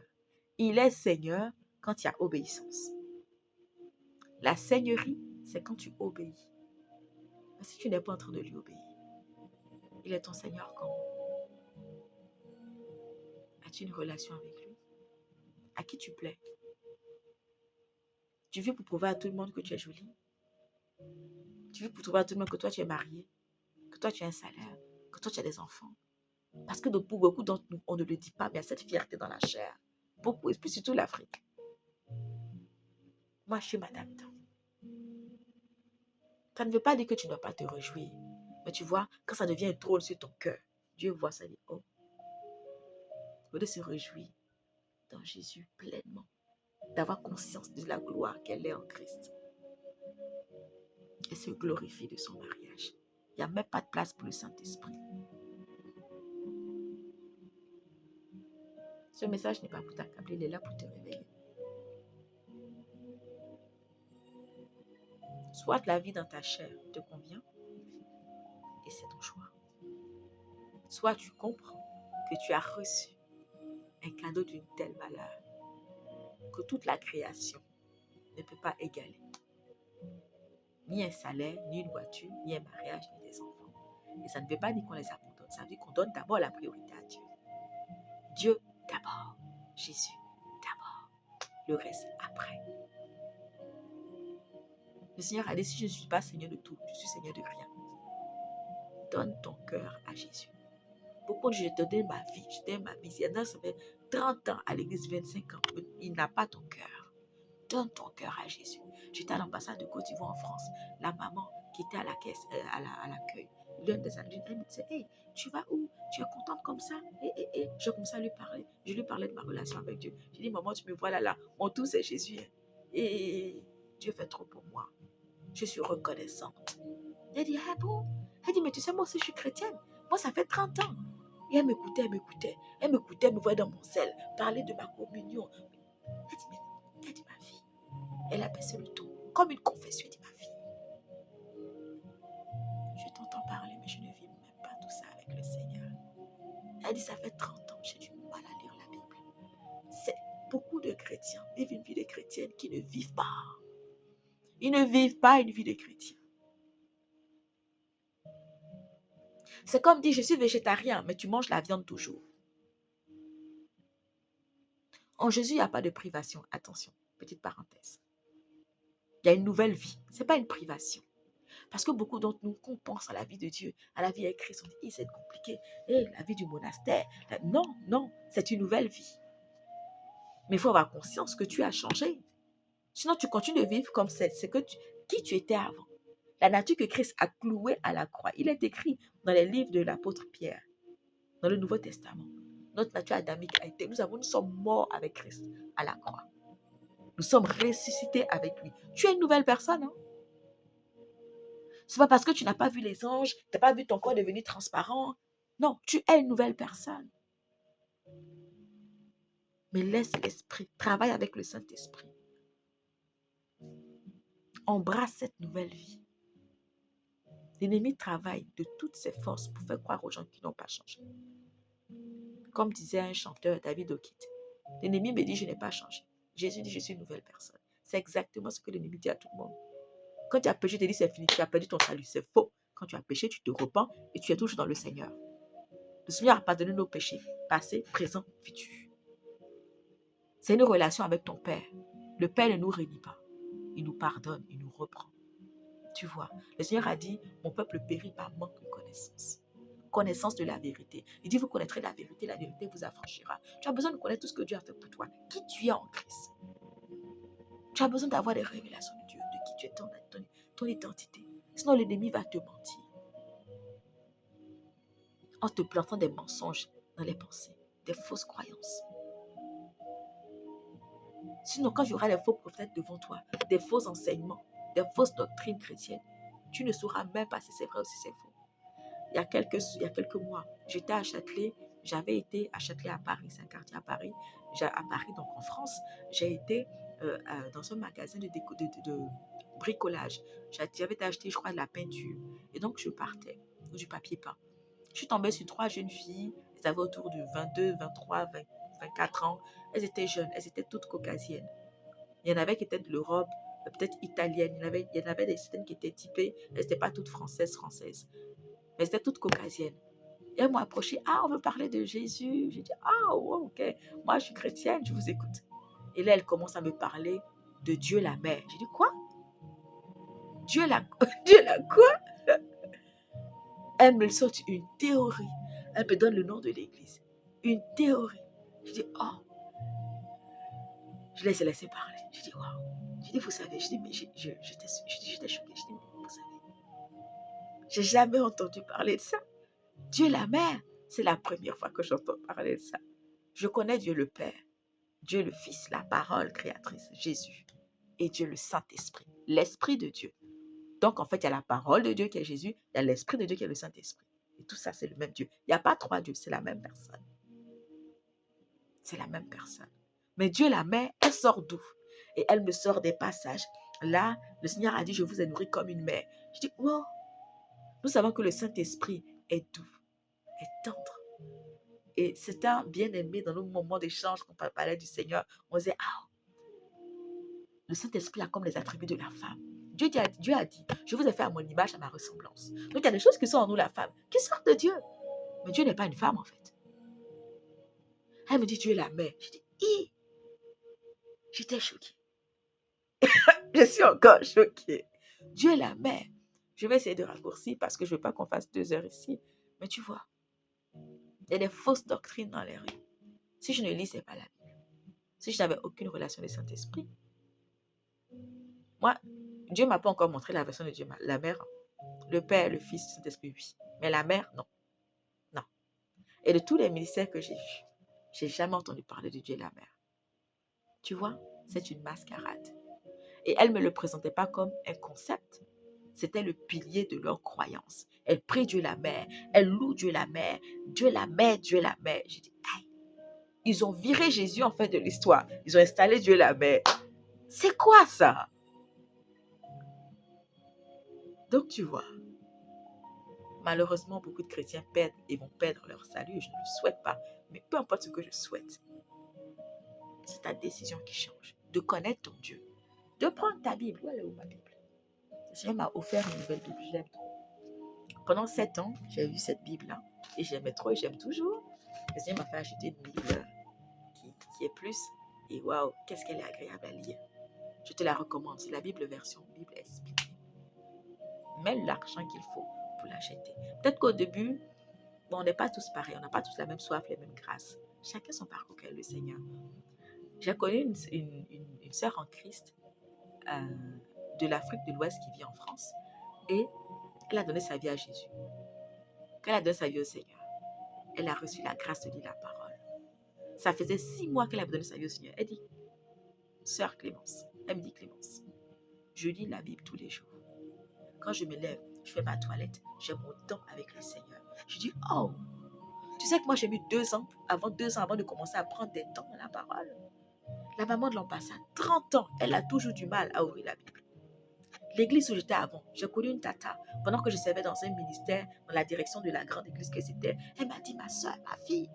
Il est Seigneur quand il y a obéissance. La seigneurie, c'est quand tu obéis. Mais si tu n'es pas en train de lui obéir, il est ton Seigneur comment? As-tu une relation avec lui? À qui tu plais? Tu vis pour prouver à tout le monde que tu es jolie? Tu vis pour prouver à tout le monde que toi tu es marié? Que toi tu as un salaire? Que toi tu as des enfants? Parce que pour beaucoup d'entre nous, on ne le dit pas, mais il y a cette fierté dans la chair. Beaucoup, et puis surtout l'Afrique. Moi, je suis madame. Ça ne veut pas dire que tu ne dois pas te réjouir. Mais tu vois, quand ça devient un trône sur ton cœur, Dieu voit ça et dit, oh, il faut se réjouir dans Jésus pleinement. D'avoir conscience de la gloire qu'elle est en Christ. Et se glorifier de son mariage. Il n'y a même pas de place pour le Saint-Esprit. Ce message n'est pas pour t'accabler, il est là pour te réveiller. Soit la vie dans ta chair te convient, et c'est ton choix. Soit tu comprends que tu as reçu un cadeau d'une telle valeur, que toute la création ne peut pas égaler. Ni un salaire, ni une voiture, ni un mariage, ni des enfants. Et ça ne veut pas dire qu'on les abandonne. Ça veut dire qu'on donne d'abord la priorité à Dieu. Dieu d'abord. Jésus d'abord. Le reste après. Le Seigneur a dit, si je ne suis pas Seigneur de tout, je suis Seigneur de rien. Donne ton cœur à Jésus. Beaucoup de gens, je te donne ma vie, je te donne ma vie. Il y en a, ça fait 30 ans à l'église, 25 ans. Il n'a pas ton cœur. Donne ton cœur à Jésus. J'étais à l'ambassade de Côte d'Ivoire en France. La maman qui était à la caisse, à l'accueil, l'un des adultes, elle me disait, hey, tu vas où? Tu es contente comme ça? Je commençais à lui parler. Je lui parlais de ma relation avec Dieu. Je dis, maman, tu me vois là. Mon tout, c'est Jésus. Et Dieu fait trop pour moi. Je suis reconnaissante. Elle dit, ah bon? Elle dit, mais tu sais, moi aussi, je suis chrétienne. Moi, ça fait 30 ans. Et elle m'écoutait. Elle m'écoutait, elle me voyait dans mon sel, parler de ma communion. Elle dit, ma fille. Elle a baissé le ton, comme une confession. Elle dit, ma fille, je t'entends parler, mais je ne vis même pas tout ça avec le Seigneur. Elle dit, ça fait 30 ans, j'ai du mal à lire la Bible. C'est beaucoup de chrétiens vivent une vie de chrétienne qui ne vivent pas. Ils ne vivent pas une vie de chrétien. C'est comme dire, je suis végétarien, mais tu manges la viande toujours. En Jésus, il n'y a pas de privation. Attention, petite parenthèse. Il y a une nouvelle vie. Ce n'est pas une privation. Parce que beaucoup d'entre nous, quand on pense à la vie de Dieu, à la vie avec Christ, on dit, c'est compliqué. La vie du monastère. Non, c'est une nouvelle vie. Mais il faut avoir conscience que tu as changé. Sinon, tu continues de vivre comme qui tu étais avant. La nature que Christ a clouée à la croix. Il est écrit dans les livres de l'apôtre Pierre, dans le Nouveau Testament. Notre nature adamique a été, nous sommes morts avec Christ à la croix. Nous sommes ressuscités avec lui. Tu es une nouvelle personne, hein? Ce n'est pas parce que tu n'as pas vu les anges, tu n'as pas vu ton corps devenir transparent. Non, tu es une nouvelle personne. Mais laisse l'esprit, travaille avec le Saint-Esprit. Embrasse cette nouvelle vie. L'ennemi travaille de toutes ses forces pour faire croire aux gens qui n'ont pas changé. Comme disait un chanteur, David Okit, l'ennemi me dit, je n'ai pas changé. Jésus dit, je suis une nouvelle personne. C'est exactement ce que l'ennemi dit à tout le monde. Quand tu as péché, tu te dis, c'est fini, tu as perdu ton salut. C'est faux. Quand tu as péché, tu te repens et tu es toujours dans le Seigneur. Le Seigneur a pardonné nos péchés, passé, présent, futur. C'est une relation avec ton Père. Le Père ne nous réunit pas. Il nous pardonne, il nous reprend. Tu vois, le Seigneur a dit, mon peuple périt par manque de connaissance. Connaissance de la vérité. Il dit, vous connaîtrez la vérité vous affranchira. Tu as besoin de connaître tout ce que Dieu a fait pour toi. Qui tu es en Christ. Tu as besoin d'avoir des révélations de Dieu, de qui tu es, ton identité. Sinon, l'ennemi va te mentir. En te plantant des mensonges dans les pensées, des fausses croyances. Sinon, quand il y aura des faux prophètes devant toi, des faux enseignements, des fausses doctrines chrétiennes, tu ne sauras même pas si c'est vrai ou si c'est faux. Il y a quelques mois, j'étais à Châtelet. J'avais été à Châtelet à Paris, c'est un quartier à Paris. À Paris, donc en France, j'ai été dans un magasin de bricolage. J'avais été acheter, je crois, de la peinture. Et donc, je partais, ou du papier peint. Je suis tombée sur 3 jeunes filles. Elles avaient autour de 22, 23, 24 ans. Elles étaient jeunes, elles étaient toutes caucasiennes. Il y en avait qui étaient de l'Europe, peut-être italiennes. Il y en avait certaines qui étaient typées. Elles n'étaient pas toutes françaises. Mais elles étaient toutes caucasiennes. Et elles m'ont approché. Ah, on veut parler de Jésus. J'ai dit, ah, oh, ok. Moi, je suis chrétienne, je vous écoute. Et là, elle commence à me parler de Dieu la mère. J'ai dit, quoi? Dieu la quoi? Elle me sorte une théorie. Elle me donne le nom de l'église. Une théorie. Je dis, oh. Je les ai laissés parler. Je dis, waouh. Je dis, vous savez, je dis, mais j'étais choquée. Je dis, mais vous savez, j'ai jamais entendu parler de ça. Dieu la mère, c'est la première fois que j'entends parler de ça. Je connais Dieu le Père, Dieu le Fils, la parole créatrice, Jésus, et Dieu le Saint-Esprit, l'Esprit de Dieu. Donc, en fait, il y a la parole de Dieu qui est Jésus, il y a l'Esprit de Dieu qui est le Saint-Esprit. Et tout ça, c'est le même Dieu. Il n'y a pas 3 dieux, c'est la même personne. C'est la même personne. Mais Dieu, la mère, elle sort d'où? Et elle me sort des passages. Là, le Seigneur a dit, je vous ai nourri comme une mère. Je dis, wow. Nous savons que le Saint-Esprit est doux, est tendre. Et c'est un bien-aimé dans nos moments d'échange, quand on parlait du Seigneur. On disait, ah, Le Saint-Esprit a comme les attributs de la femme. Dieu a dit, je vous ai fait à mon image, à ma ressemblance. Donc il y a des choses qui sont en nous, la femme, qui sortent de Dieu. Mais Dieu n'est pas une femme en fait. Elle me dit, Dieu est la mère. Je dis, j'étais choquée. Je suis encore choquée. Dieu est la mère. Je vais essayer de raccourcir parce que je ne veux pas qu'on fasse 2 heures ici. Mais tu vois, il y a des fausses doctrines dans les rues. Si je ne lisais pas la Bible, si je n'avais aucune relation avec le Saint-Esprit, moi, Dieu ne m'a pas encore montré la version de Dieu, la mère, le Père, le Fils, le Saint-Esprit, oui. Mais la mère, non. Non. Et de tous les ministères que j'ai vus, je n'ai jamais entendu parler de Dieu et la mère. Tu vois, c'est une mascarade. Et elle ne me le présentait pas comme un concept. C'était le pilier de leur croyance. Elle prie Dieu la mère. Elle loue Dieu la mère. Dieu la mère, Dieu la mère. J'ai dit, aïe. Ils ont viré Jésus en fait de l'histoire. Ils ont installé Dieu la mère. C'est quoi ça? Donc tu vois, malheureusement, beaucoup de chrétiens perdent et vont perdre leur salut. Je ne le souhaite pas. Mais peu importe ce que je souhaite, c'est ta décision qui change. De connaître ton Dieu. De prendre ta Bible. Où elle est où ma Bible? Le Seigneur m'a offert une nouvelle Bible. Je l'aime trop. Pendant 7 ans, j'ai vu cette Bible-là. Et j'aimais trop et j'aime toujours. Le Seigneur m'a fait acheter une Bible qui est plus. Et waouh, qu'est-ce qu'elle est agréable à lire. Je te la recommande. C'est la Bible version Bible expliquée. Mets l'argent qu'il faut pour l'acheter. Peut-être qu'au début, bon, on n'est pas tous pareils. On n'a pas tous la même soif, les mêmes grâces. Chacun son parcours avec le Seigneur. J'ai connu une sœur en Christ de l'Afrique de l'Ouest qui vit en France. Et elle a donné sa vie à Jésus. Quand elle a donné sa vie au Seigneur, elle a reçu la grâce de lire la parole. Ça faisait 6 mois qu'elle avait donné sa vie au Seigneur. Elle dit, sœur Clémence, elle me dit, Clémence, je lis la Bible tous les jours. Quand je me lève, je fais ma toilette, j'ai mon temps avec le Seigneur. Je dis, oh, tu sais que moi j'ai mis 2 ans avant de commencer à prendre des temps dans la parole. La maman de l'ambassade, 30 ans, elle a toujours du mal à ouvrir la Bible. L'église où j'étais avant, j'ai connu une tata, pendant que je servais dans un ministère, dans la direction de la grande église que c'était. Elle m'a dit, ma soeur, ma fille,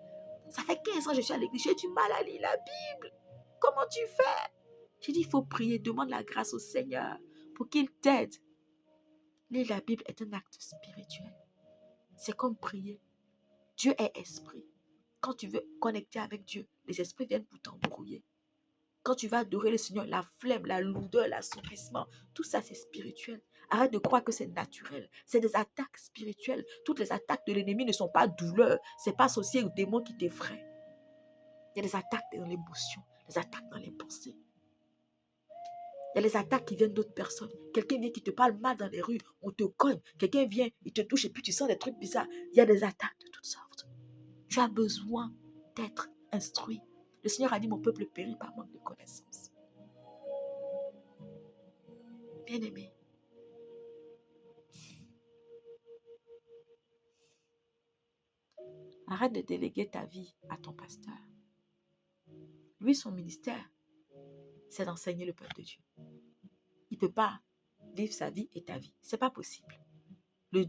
ça fait 15 ans que je suis à l'église, j'ai du mal à lire la Bible. Comment tu fais? J'ai dit, il faut prier, demande la grâce au Seigneur pour qu'il t'aide. Lire la Bible est un acte spirituel. C'est comme prier. Dieu est esprit. Quand tu veux connecter avec Dieu, les esprits viennent pour t'embrouiller. Quand tu vas adorer le Seigneur, la flemme, la lourdeur, l'assoupissement, tout ça c'est spirituel. Arrête de croire que c'est naturel. C'est des attaques spirituelles. Toutes les attaques de l'ennemi ne sont pas douleurs. Ce n'est pas associé aux démons qui t'effraient. Il y a des attaques dans l'émotion, des attaques dans les pensées. Il y a les attaques qui viennent d'autres personnes. Quelqu'un vient qui te parle mal dans les rues, on te cogne. Quelqu'un vient, il te touche et puis tu sens des trucs bizarres. Il y a des attaques de toutes sortes. Tu as besoin d'être instruit. Le Seigneur a dit, mon peuple périt par manque de connaissance. Bien-aimé, arrête de déléguer ta vie à ton pasteur. Lui, son ministère, c'est d'enseigner le peuple de Dieu. Il ne peut pas vivre sa vie et ta vie. Ce n'est pas possible. Le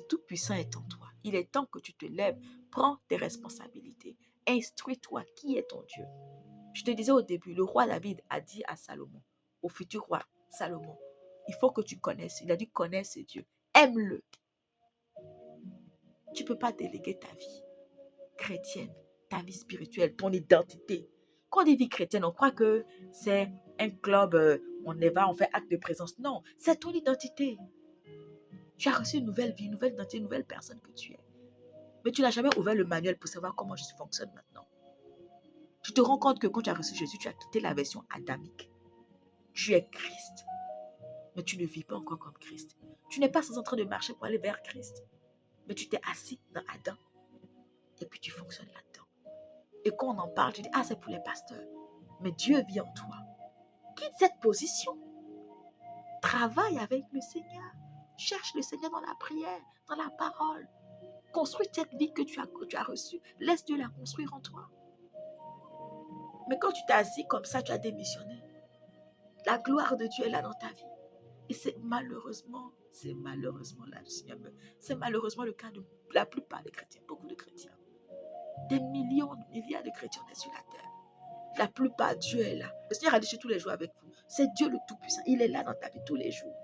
Tout-Puissant est en toi. Il est temps que tu te lèves. Prends tes responsabilités. Instruis-toi. Qui est ton Dieu? Je te disais au début, le roi David a dit à Salomon, au futur roi Salomon, il faut que tu connaisses. Il a dit, connais ce Dieu. Aime-le. Tu ne peux pas déléguer ta vie chrétienne, ta vie spirituelle, ton identité. Quand on dit vie chrétienne, on croit que c'est un club, on y va, on fait acte de présence. Non, c'est ton identité. Tu as reçu une nouvelle vie, une nouvelle identité, une nouvelle personne que tu es. Mais tu n'as jamais ouvert le manuel pour savoir comment je fonctionne maintenant. Tu te rends compte que quand tu as reçu Jésus, tu as quitté la version adamique. Tu es Christ. Mais tu ne vis pas encore comme Christ. Tu n'es pas en train de marcher pour aller vers Christ. Mais tu t'es assis dans Adam. Et puis tu fonctionnes là-dedans. Et quand on en parle, tu dis, ah, c'est pour les pasteurs. Mais Dieu vit en toi. Quitte cette position. Travaille avec le Seigneur. Cherche le Seigneur dans la prière, dans la parole. Construis cette vie que tu as reçue. Laisse Dieu la construire en toi. Mais quand tu t'es assis comme ça, tu as démissionné. La gloire de Dieu est là dans ta vie. Et c'est malheureusement là, Seigneur, c'est malheureusement le cas de la plupart des chrétiens, beaucoup de chrétiens. Des millions, milliards de chrétiens, on est sur la terre. La plupart, Dieu est là. Le Seigneur a dit, je suis tous les jours avec vous. C'est Dieu le Tout-Puissant. Il est là dans ta vie tous les jours.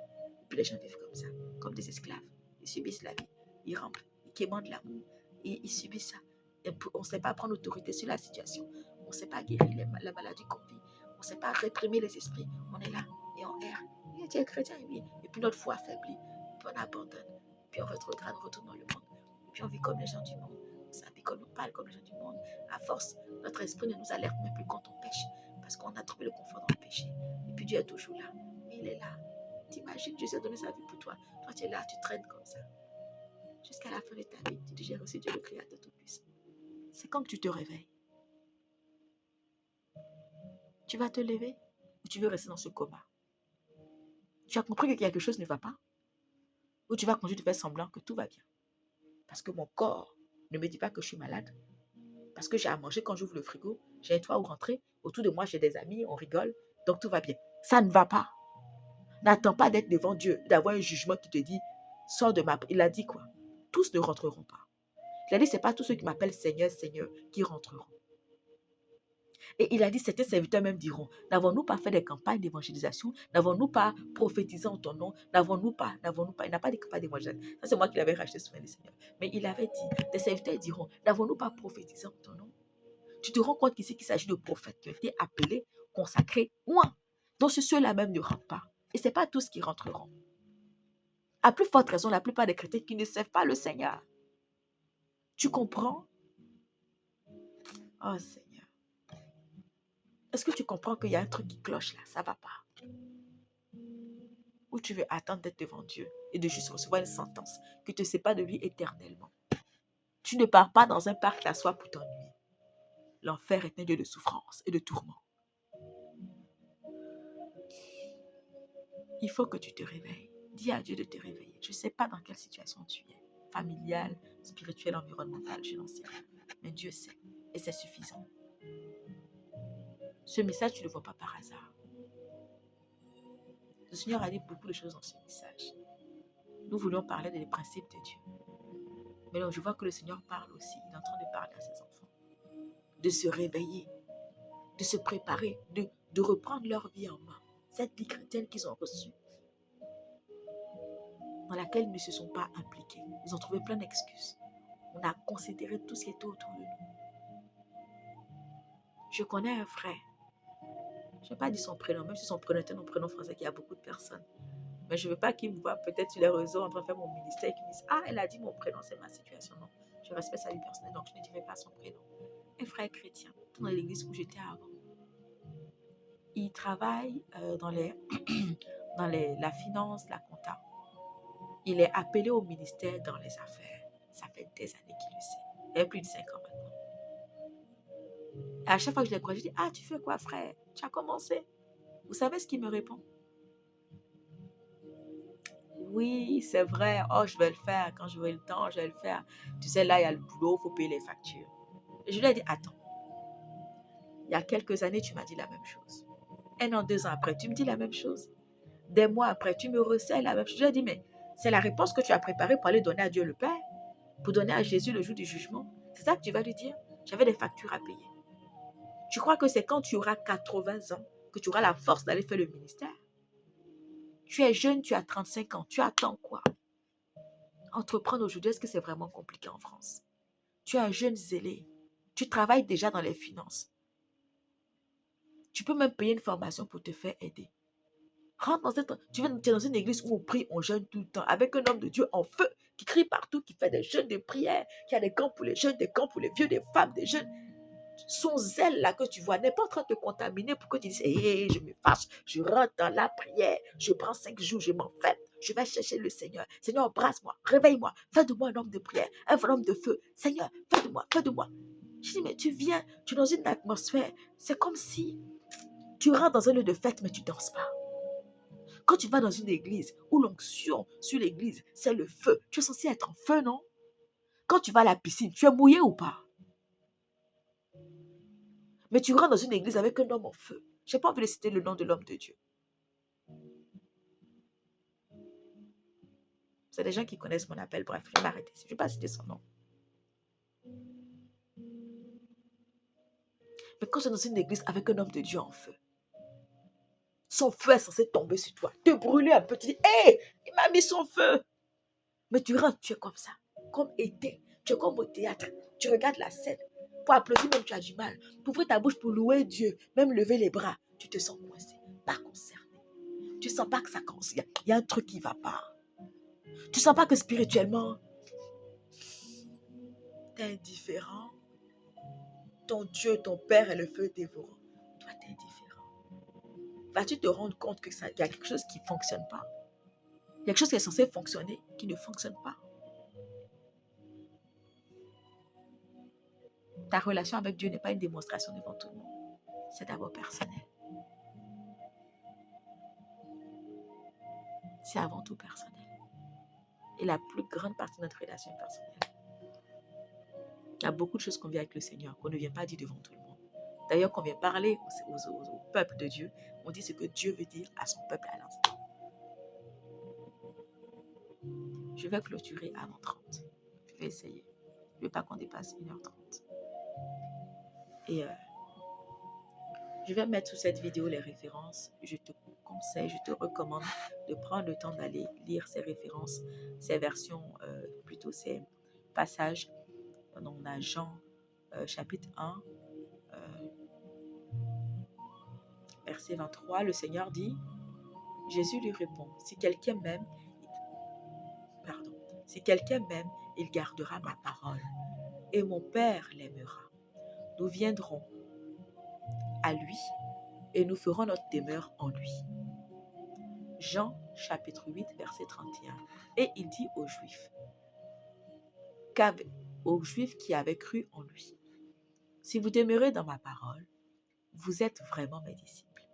Et puis les gens vivent comme ça, comme des esclaves. Ils subissent la vie. Ils rampent. Ils quémandent l'amour. Et ils subissent ça. Et on ne sait pas prendre autorité sur la situation. On ne sait pas guérir la maladie qu'on vit. On ne sait pas réprimer les esprits. On est là et on erre. Et tu es chrétien, oui. Et puis notre foi affaiblit. Puis on abandonne. Puis on retrograde, on retourne dans le monde. Et puis on vit comme les gens du monde. On s'habille comme, on parle comme les gens du monde. À force, notre esprit ne nous alerte même plus quand on pêche. Parce qu'on a trouvé le confort dans le péché. Et puis Dieu est toujours là. Mais il est là. T'imagines, Dieu s'est donné sa vie pour toi. Toi, tu es là, tu traînes comme ça. Jusqu'à la fin de ta vie, tu dis, j'ai reçu Dieu le Créateur Tout-Puissant. C'est quand que tu te réveilles. Tu vas te lever ou tu veux rester dans ce coma? Tu as compris que quelque chose ne va pas? Ou tu vas continuer de faire semblant que tout va bien? Parce que mon corps ne me dit pas que je suis malade. Parce que j'ai à manger quand j'ouvre le frigo. J'ai un toit où rentrer. Autour de moi, j'ai des amis, on rigole. Donc tout va bien. Ça ne va pas. N'attends pas d'être devant Dieu, d'avoir un jugement qui te dit, sors de ma... Il a dit quoi? Tous ne rentreront pas. Il a dit, ce n'est pas tous ceux qui m'appellent Seigneur, Seigneur qui rentreront. Et il a dit, certains serviteurs même diront, n'avons-nous pas fait des campagnes d'évangélisation? N'avons-nous pas prophétisé en ton nom? N'avons-nous pas? Il n'a pas dit campagne d'évangélisation. Ça, c'est moi qui l'avais racheté sous le Seigneur. Mais il avait dit, des serviteurs diront, n'avons-nous pas prophétisé en ton nom? Tu te rends compte qu'ici, qu'il s'agit de prophètes qui ont été appelés, consacrés, loin. Donc, ceux-là même ne rentrent pas. Et ce n'est pas tous qui rentreront. À plus forte raison, la plupart des chrétiens qui ne servent pas le Seigneur. Tu comprends? Oh Seigneur. Est-ce que tu comprends qu'il y a un truc qui cloche là? Ça ne va pas. Ou tu veux attendre d'être devant Dieu et de juste recevoir une sentence qui te sépare de lui éternellement. Tu ne pars pas dans un parc t'asseoir pour t'ennuyer. L'enfer est un lieu de souffrance et de tourment. Il faut que tu te réveilles. Dis à Dieu de te réveiller. Je ne sais pas dans quelle situation tu es. Familiale, spirituelle, environnementale, je n'en sais rien. Mais Dieu sait. Et c'est suffisant. Ce message, tu ne le vois pas par hasard. Le Seigneur a dit beaucoup de choses dans ce message. Nous voulions parler des principes de Dieu. Mais non, je vois que le Seigneur parle aussi. Il est en train de parler à ses enfants. De se réveiller, de se préparer, de reprendre leur vie en main. Cette vie chrétienne qu'ils ont reçue, dans laquelle ils ne se sont pas impliqués. Ils ont trouvé plein d'excuses. On a considéré tout ce qui était autour de nous. Je connais un frère. Je ne vais pas dire son prénom, même si son prénom était un prénom français, qu'il y a beaucoup de personnes. Mais je ne veux pas qu'il me voit peut-être sur les réseaux en train de faire mon ministère et qu'il me dise, ah, elle a dit mon prénom, c'est ma situation. Non, je respecte sa vie personnelle, donc je ne dirai pas son prénom. Un frère chrétien, dans l'église où j'étais avant. Il travaille dans la finance, la compta. Il est appelé au ministère dans les affaires. Ça fait des années qu'il le sait. Il y a plus de 5 ans maintenant. Et à chaque fois que je l'ai croisé, je dis, ah, tu fais quoi, frère? Tu as commencé? Vous savez ce qu'il me répond? Oui, c'est vrai. Oh, je vais le faire. Quand j'aurai le temps, je vais le faire. Tu sais, là, il y a le boulot, il faut payer les factures. Et je lui ai dit, attends. Il y a quelques années, tu m'as dit la même chose. 1 an, 2 ans après, tu me dis la même chose. Des mois après, tu me recèles la même chose. Je lui ai dit, mais c'est la réponse que tu as préparée pour aller donner à Dieu le Père, pour donner à Jésus le jour du jugement. C'est ça que tu vas lui dire? J'avais des factures à payer. Tu crois que c'est quand tu auras 80 ans que tu auras la force d'aller faire le ministère? Tu es jeune, tu as 35 ans. Tu attends quoi? Entreprendre aujourd'hui, est-ce que c'est vraiment compliqué en France? Tu es un jeune zélé. Tu travailles déjà dans les finances. Tu peux même payer une formation pour te faire aider. Rentre dans tu es dans une église où on prie, on jeûne tout le temps, avec un homme de Dieu en feu, qui crie partout, qui fait des jeûnes de prière, qui a des camps pour les jeunes, des camps pour les vieux, des femmes, des jeunes. Son zèle là que tu vois n'est pas en train de te contaminer pour que tu dises, hé, je me fâche, je rentre dans la prière, je prends 5 jours, je m'en fais, je vais chercher le Seigneur. Seigneur, embrasse-moi, réveille-moi, fais de moi un homme de prière, un homme de feu. Seigneur, fais de moi, fais de moi. Je dis, mais tu viens, tu es dans une atmosphère, c'est comme si tu rentres dans un lieu de fête, mais tu ne danses pas. Quand tu vas dans une église où l'onction sur l'église, c'est le feu, tu es censé être en feu, non? Quand tu vas à la piscine, tu es mouillé ou pas? Mais tu rentres dans une église avec un homme en feu. Je n'ai pas envie de citer le nom de l'homme de Dieu. C'est des gens qui connaissent mon appel. Bref, je vais m'arrêter ici. Je ne vais pas citer son nom. Mais quand tu es dans une église avec un homme de Dieu en feu, Son feu est censé tomber sur toi, te brûler un peu. Tu dis, hé, il m'a mis son feu. Mais tu rentres, tu es comme ça, comme été. Tu es comme au théâtre. Tu regardes la scène. Pour applaudir, même tu as du mal. Pour ouvrir ta bouche pour louer Dieu, même lever les bras, tu te sens coincé, pas concerné. Tu ne sens pas que ça commence. Il y a un truc qui ne va pas. Tu ne sens pas que spirituellement, tu es indifférent. Ton Dieu, ton Père est le feu dévorant. Toi, tu es indifférent. Vas-tu te rendre compte qu'il y a quelque chose qui ne fonctionne pas? Il y a quelque chose qui est censé fonctionner, qui ne fonctionne pas. Ta relation avec Dieu n'est pas une démonstration devant tout le monde. C'est d'abord personnel. C'est avant tout personnel. Et la plus grande partie de notre relation est personnelle. Il y a beaucoup de choses qu'on vit avec le Seigneur, qu'on ne vient pas dire devant tout le monde. D'ailleurs, quand on vient parler au peuple de Dieu, on dit ce que Dieu veut dire à son peuple à l'instant. Je vais clôturer avant 30. Je vais essayer. Je ne veux pas qu'on dépasse 1h30. Et je vais mettre sous cette vidéo les références. Je te conseille, je te recommande de prendre le temps d'aller lire ces références, ces versions, plutôt ces passages. On a Jean chapitre 1, verset 23. Le Seigneur dit, Jésus lui répond, si quelqu'un m'aime, il gardera ma parole et mon Père l'aimera. Nous viendrons à lui et nous ferons notre demeure en lui. Jean chapitre 8 verset 31. Et il dit aux Juifs qui avaient cru en lui, si vous demeurez dans ma parole, vous êtes vraiment mes disciples.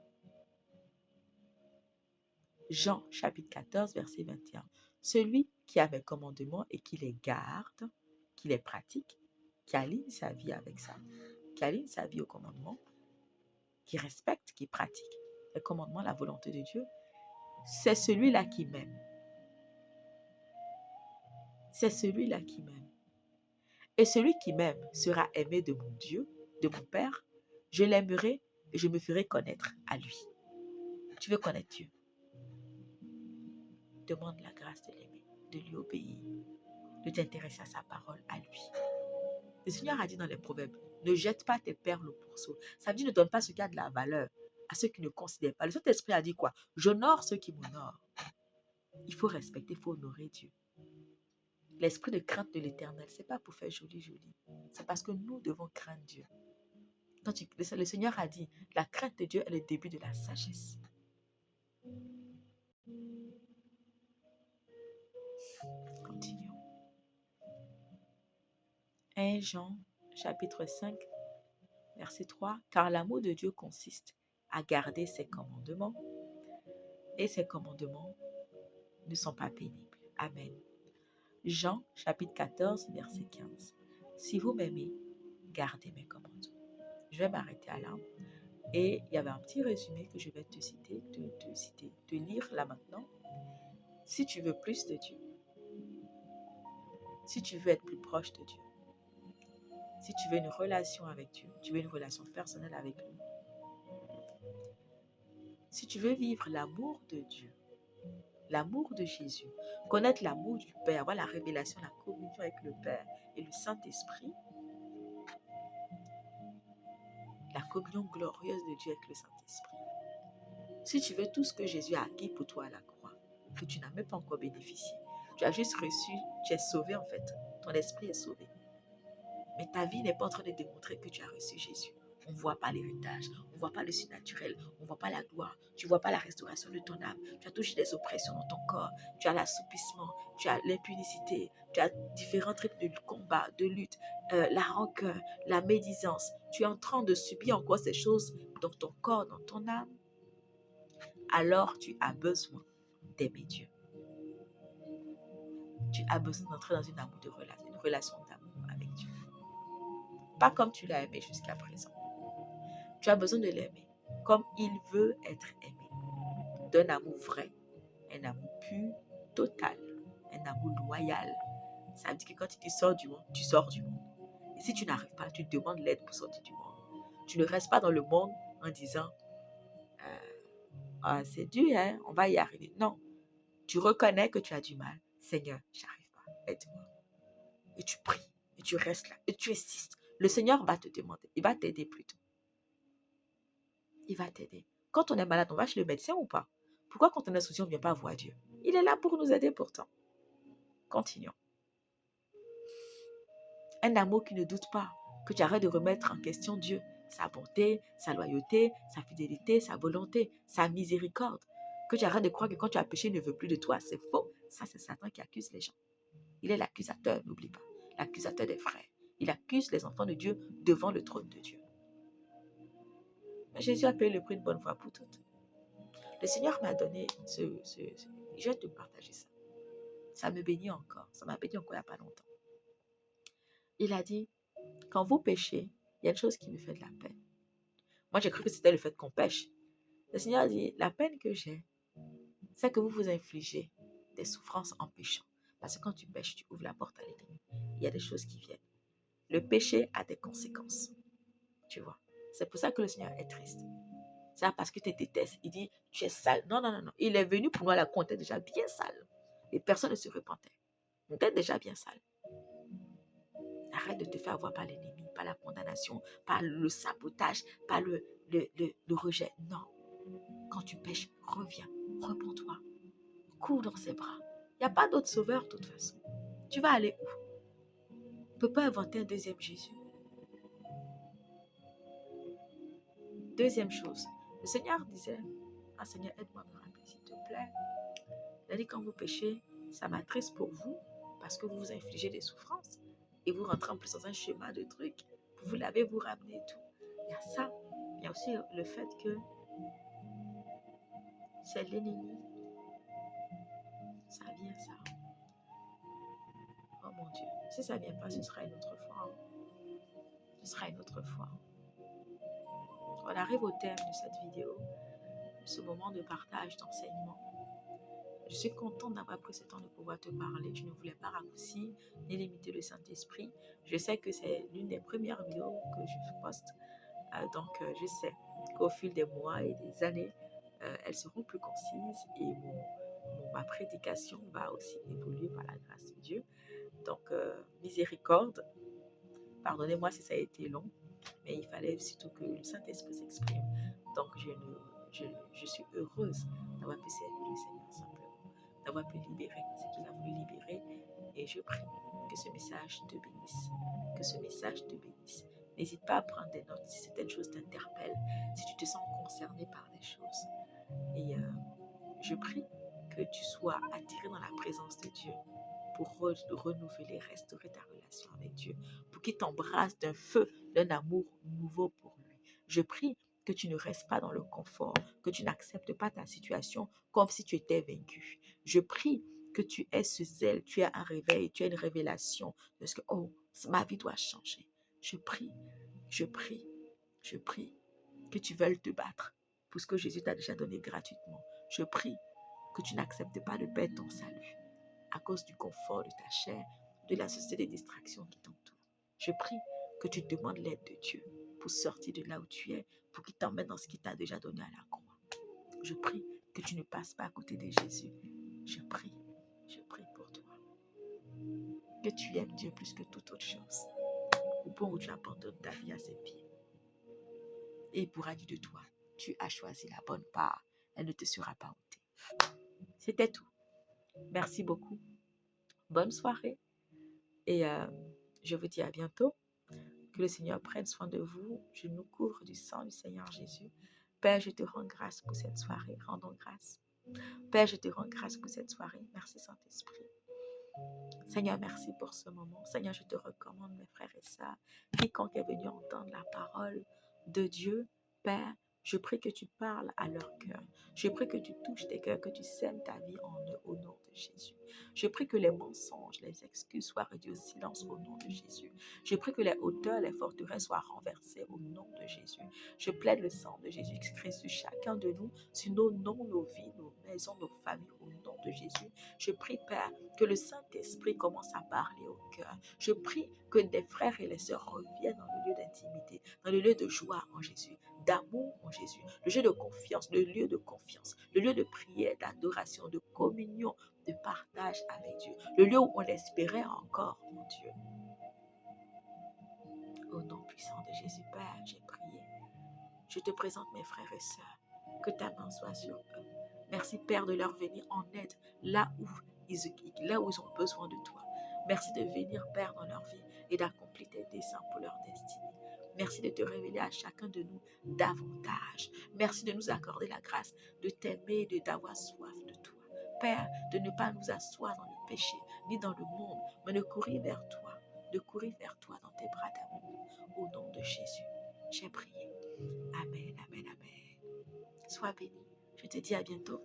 Jean chapitre 14 verset 21. Celui qui a mes commandements et qui les garde, qui les pratique, qui aligne sa vie avec ça, qui aligne sa vie au commandement, qui respecte, qui pratique les commandements, la volonté de Dieu, c'est celui-là qui m'aime. C'est celui-là qui m'aime. Et celui qui m'aime sera aimé de mon Dieu, de mon Père. Je l'aimerai et je me ferai connaître à lui. Tu veux connaître Dieu? Demande la grâce de l'aimer, de lui obéir, de t'intéresser à sa parole, à lui. Le Seigneur a dit dans les Proverbes, ne jette pas tes perles au pourceau. Ça veut dire ne donne pas ce qui a de la valeur à ceux qui ne considèrent pas. Le Saint-Esprit a dit quoi? J'honore ceux qui m'honorent. Il faut respecter, il faut honorer Dieu. L'esprit de crainte de l'Éternel, ce n'est pas pour faire joli. C'est parce que nous devons craindre Dieu. Donc, le Seigneur a dit, la crainte de Dieu est le début de la sagesse. Continuons. 1 Jean, chapitre 5, verset 3. Car l'amour de Dieu consiste à garder ses commandements, et ses commandements ne sont pas pénibles. Amen. Jean, chapitre 14, verset 15. Si vous m'aimez, gardez mes commandements. Je vais m'arrêter à là. Et il y avait un petit résumé que je vais te citer, te lire là maintenant. Si tu veux plus de Dieu, si tu veux être plus proche de Dieu, si tu veux une relation avec Dieu, tu veux une relation personnelle avec lui, si tu veux vivre l'amour de Dieu, l'amour de Jésus, connaître l'amour du Père, avoir la révélation, la communion avec le Père et le Saint-Esprit, la communion glorieuse de Dieu avec le Saint-Esprit. Si tu veux tout ce que Jésus a acquis pour toi à la croix, que tu n'as même pas encore bénéficié, tu as juste reçu, tu es sauvé en fait, ton esprit est sauvé. Mais ta vie n'est pas en train de démontrer que tu as reçu Jésus. On ne voit pas l'héritage, on ne voit pas le surnaturel, on ne voit pas la gloire, tu ne vois pas la restauration de ton âme. Tu as toujours des oppressions dans ton corps, tu as l'assoupissement, tu as l'impunicité, tu as différents types de combat, de lutte, la rancœur, la médisance. Tu es en train de subir encore ces choses dans ton corps, dans ton âme. Alors tu as besoin d'aimer Dieu. Tu as besoin d'entrer dans une relation d'amour avec Dieu. Pas comme tu l'as aimé jusqu'à présent. Tu as besoin de l'aimer comme il veut être aimé. D'un amour vrai, un amour pur, total, un amour loyal. Ça veut dire que quand tu sors du monde, tu sors du monde. Et si tu n'arrives pas, tu demandes l'aide pour sortir du monde. Tu ne restes pas dans le monde en disant Ah, c'est dur, hein? On va y arriver. Non, tu reconnais que tu as du mal. Seigneur, j'arrive pas. Aide-moi. Et tu pries. Et tu restes là. Et tu insistes. Le Seigneur va te demander. Il va t'aider plutôt. Il va t'aider. Quand on est malade, on va chez le médecin ou pas? Pourquoi quand on est souci, on ne vient pas voir Dieu? Il est là pour nous aider pourtant. Continuons. Un amour qui ne doute pas, que tu arrêtes de remettre en question Dieu, sa bonté, sa loyauté, sa fidélité, sa volonté, sa miséricorde. Que tu arrêtes de croire que quand tu as péché, il ne veut plus de toi. C'est faux. Ça, c'est Satan qui accuse les gens. Il est l'accusateur, n'oublie pas. L'accusateur des frères. Il accuse les enfants de Dieu devant le trône de Dieu. Mais Jésus a payé le prix de bonne fois pour toutes. Le Seigneur m'a donné je vais te partager ça. Ça me bénit encore. Ça m'a béni encore il n'y a pas longtemps. Il a dit, quand vous péchez, il y a une chose qui me fait de la peine. Moi, j'ai cru que c'était le fait qu'on pêche. Le Seigneur a dit, la peine que j'ai, c'est que vous vous infligez des souffrances en péchant. Parce que quand tu pêches, tu ouvres la porte à l'ennemi. Il y a des choses qui viennent. Le péché a des conséquences. Tu vois. C'est pour ça que le Seigneur est triste. C'est parce que tu te détestes. Il dit, tu es sale. Non, non, non, non. Il est venu pour nous à la compte déjà bien sale. Et personne ne se repentait. On était déjà bien sale. Arrête de te faire avoir par l'ennemi, par la condamnation, par le sabotage, par le rejet. Non. Quand tu pêches, reviens, repens-toi, cours dans ses bras. Il n'y a pas d'autre sauveur de toute façon. Tu vas aller où? On ne peut pas inventer un deuxième Jésus. Deuxième chose, le Seigneur disait, ah Seigneur, aide-moi à me rappeler s'il te plaît. Il a dit, quand vous péchez, ça m'attriste pour vous, parce que vous vous infligez des souffrances, et vous rentrez en plus dans un schéma de trucs, vous l'avez, vous ramenez tout. Il y a ça. Il y a aussi le fait que c'est l'ennemi. Ça vient, ça. Oh mon Dieu. Si ça ne vient pas, ce sera une autre fois. Ce sera une autre fois. On arrive au terme de cette vidéo, de ce moment de partage, d'enseignement. Je suis contente d'avoir pris ce temps de pouvoir te parler. Je ne voulais pas raccourcir ni limiter le Saint-Esprit. Je sais que c'est l'une des premières vidéos que je poste. Donc, je sais qu'au fil des mois et des années, elles seront plus concises et ma prédication va aussi évoluer par la grâce de Dieu. Donc, miséricorde. Pardonnez-moi si ça a été long, mais il fallait surtout que le Saint-Esprit s'exprime. Donc, je suis heureuse d'avoir pu servir le Seigneur simplement, d'avoir pu libérer ce qu'il a voulu libérer. Et je prie que ce message te bénisse, que ce message te bénisse. N'hésite pas à prendre des notes si certaines choses t'interpellent, si tu te sens concerné par des choses. Et je prie que tu sois attiré dans la présence de Dieu pour renouveler, restaurer ta relation avec Dieu, pour qu'il t'embrasse d'un feu, d'un amour nouveau pour lui. Je prie que tu ne restes pas dans le confort, que tu n'acceptes pas ta situation comme si tu étais vaincu. Je prie que tu aies ce zèle, tu aies un réveil, tu aies une révélation de ce que, oh, ma vie doit changer. Je prie, je prie, je prie que tu veuilles te battre pour ce que Jésus t'a déjà donné gratuitement. Je prie que tu n'acceptes pas de perdre ton salut à cause du confort de ta chair, de la société des distractions qui t'entourent. Je prie que tu demandes l'aide de Dieu pour sortir de là où tu es, pour qu'il t'emmène dans ce qu'il t'a déjà donné à la croix. Je prie que tu ne passes pas à côté de Jésus. Je prie pour toi. Que tu aimes Dieu plus que toute autre chose. Au point où tu abandonnes ta vie à ses pieds. Et il pourra dire de toi, tu as choisi la bonne part. Elle ne te sera pas ôtée. C'était tout. Merci beaucoup. Bonne soirée. Et je vous dis à bientôt. Que le Seigneur prenne soin de vous. Je nous couvre du sang du Seigneur Jésus. Père, je te rends grâce pour cette soirée. Rendons grâce. Père, je te rends grâce pour cette soirée. Merci Saint-Esprit. Seigneur, merci pour ce moment. Seigneur, je te recommande mes frères et sœurs. Quiconque est venu entendre la parole de Dieu, Père, je prie que tu parles à leur cœur. Je prie que tu touches tes cœurs, que tu sèmes ta vie en eux au nom de Jésus. Je prie que les mensonges, les excuses soient réduits au silence au nom de Jésus. Je prie que les hauteurs, les forteresses soient renversées au nom de Jésus. Je plaide le sang de Jésus-Christ sur chacun de nous, sur nos noms, nos vies, nos maisons, nos familles au nom de Jésus. Je prie, Père, que le Saint-Esprit commence à parler au cœur. Je prie que des frères et les sœurs reviennent dans le lieu d'intimité, dans le lieu de joie en Jésus. d'amour en Jésus, le lieu de confiance, le lieu de confiance, le lieu de prière, d'adoration, de communion, de partage avec Dieu, le lieu où on l'espérait encore, mon Dieu. Au nom puissant de Jésus, Père, j'ai prié. Je te présente mes frères et sœurs. Que ta main soit sur eux. Merci, Père, de leur venir en aide là où ils ont besoin de toi. Merci de venir, Père, dans leur vie et d'accomplir tes desseins pour leur destinée. Merci de te révéler à chacun de nous davantage. Merci de nous accorder la grâce de t'aimer et d'avoir soif de toi. Père, de ne pas nous asseoir dans le péché ni dans le monde, mais de courir vers toi, dans tes bras d'amour. Au nom de Jésus, j'ai prié. Amen, amen, amen. Sois béni. Je te dis à bientôt.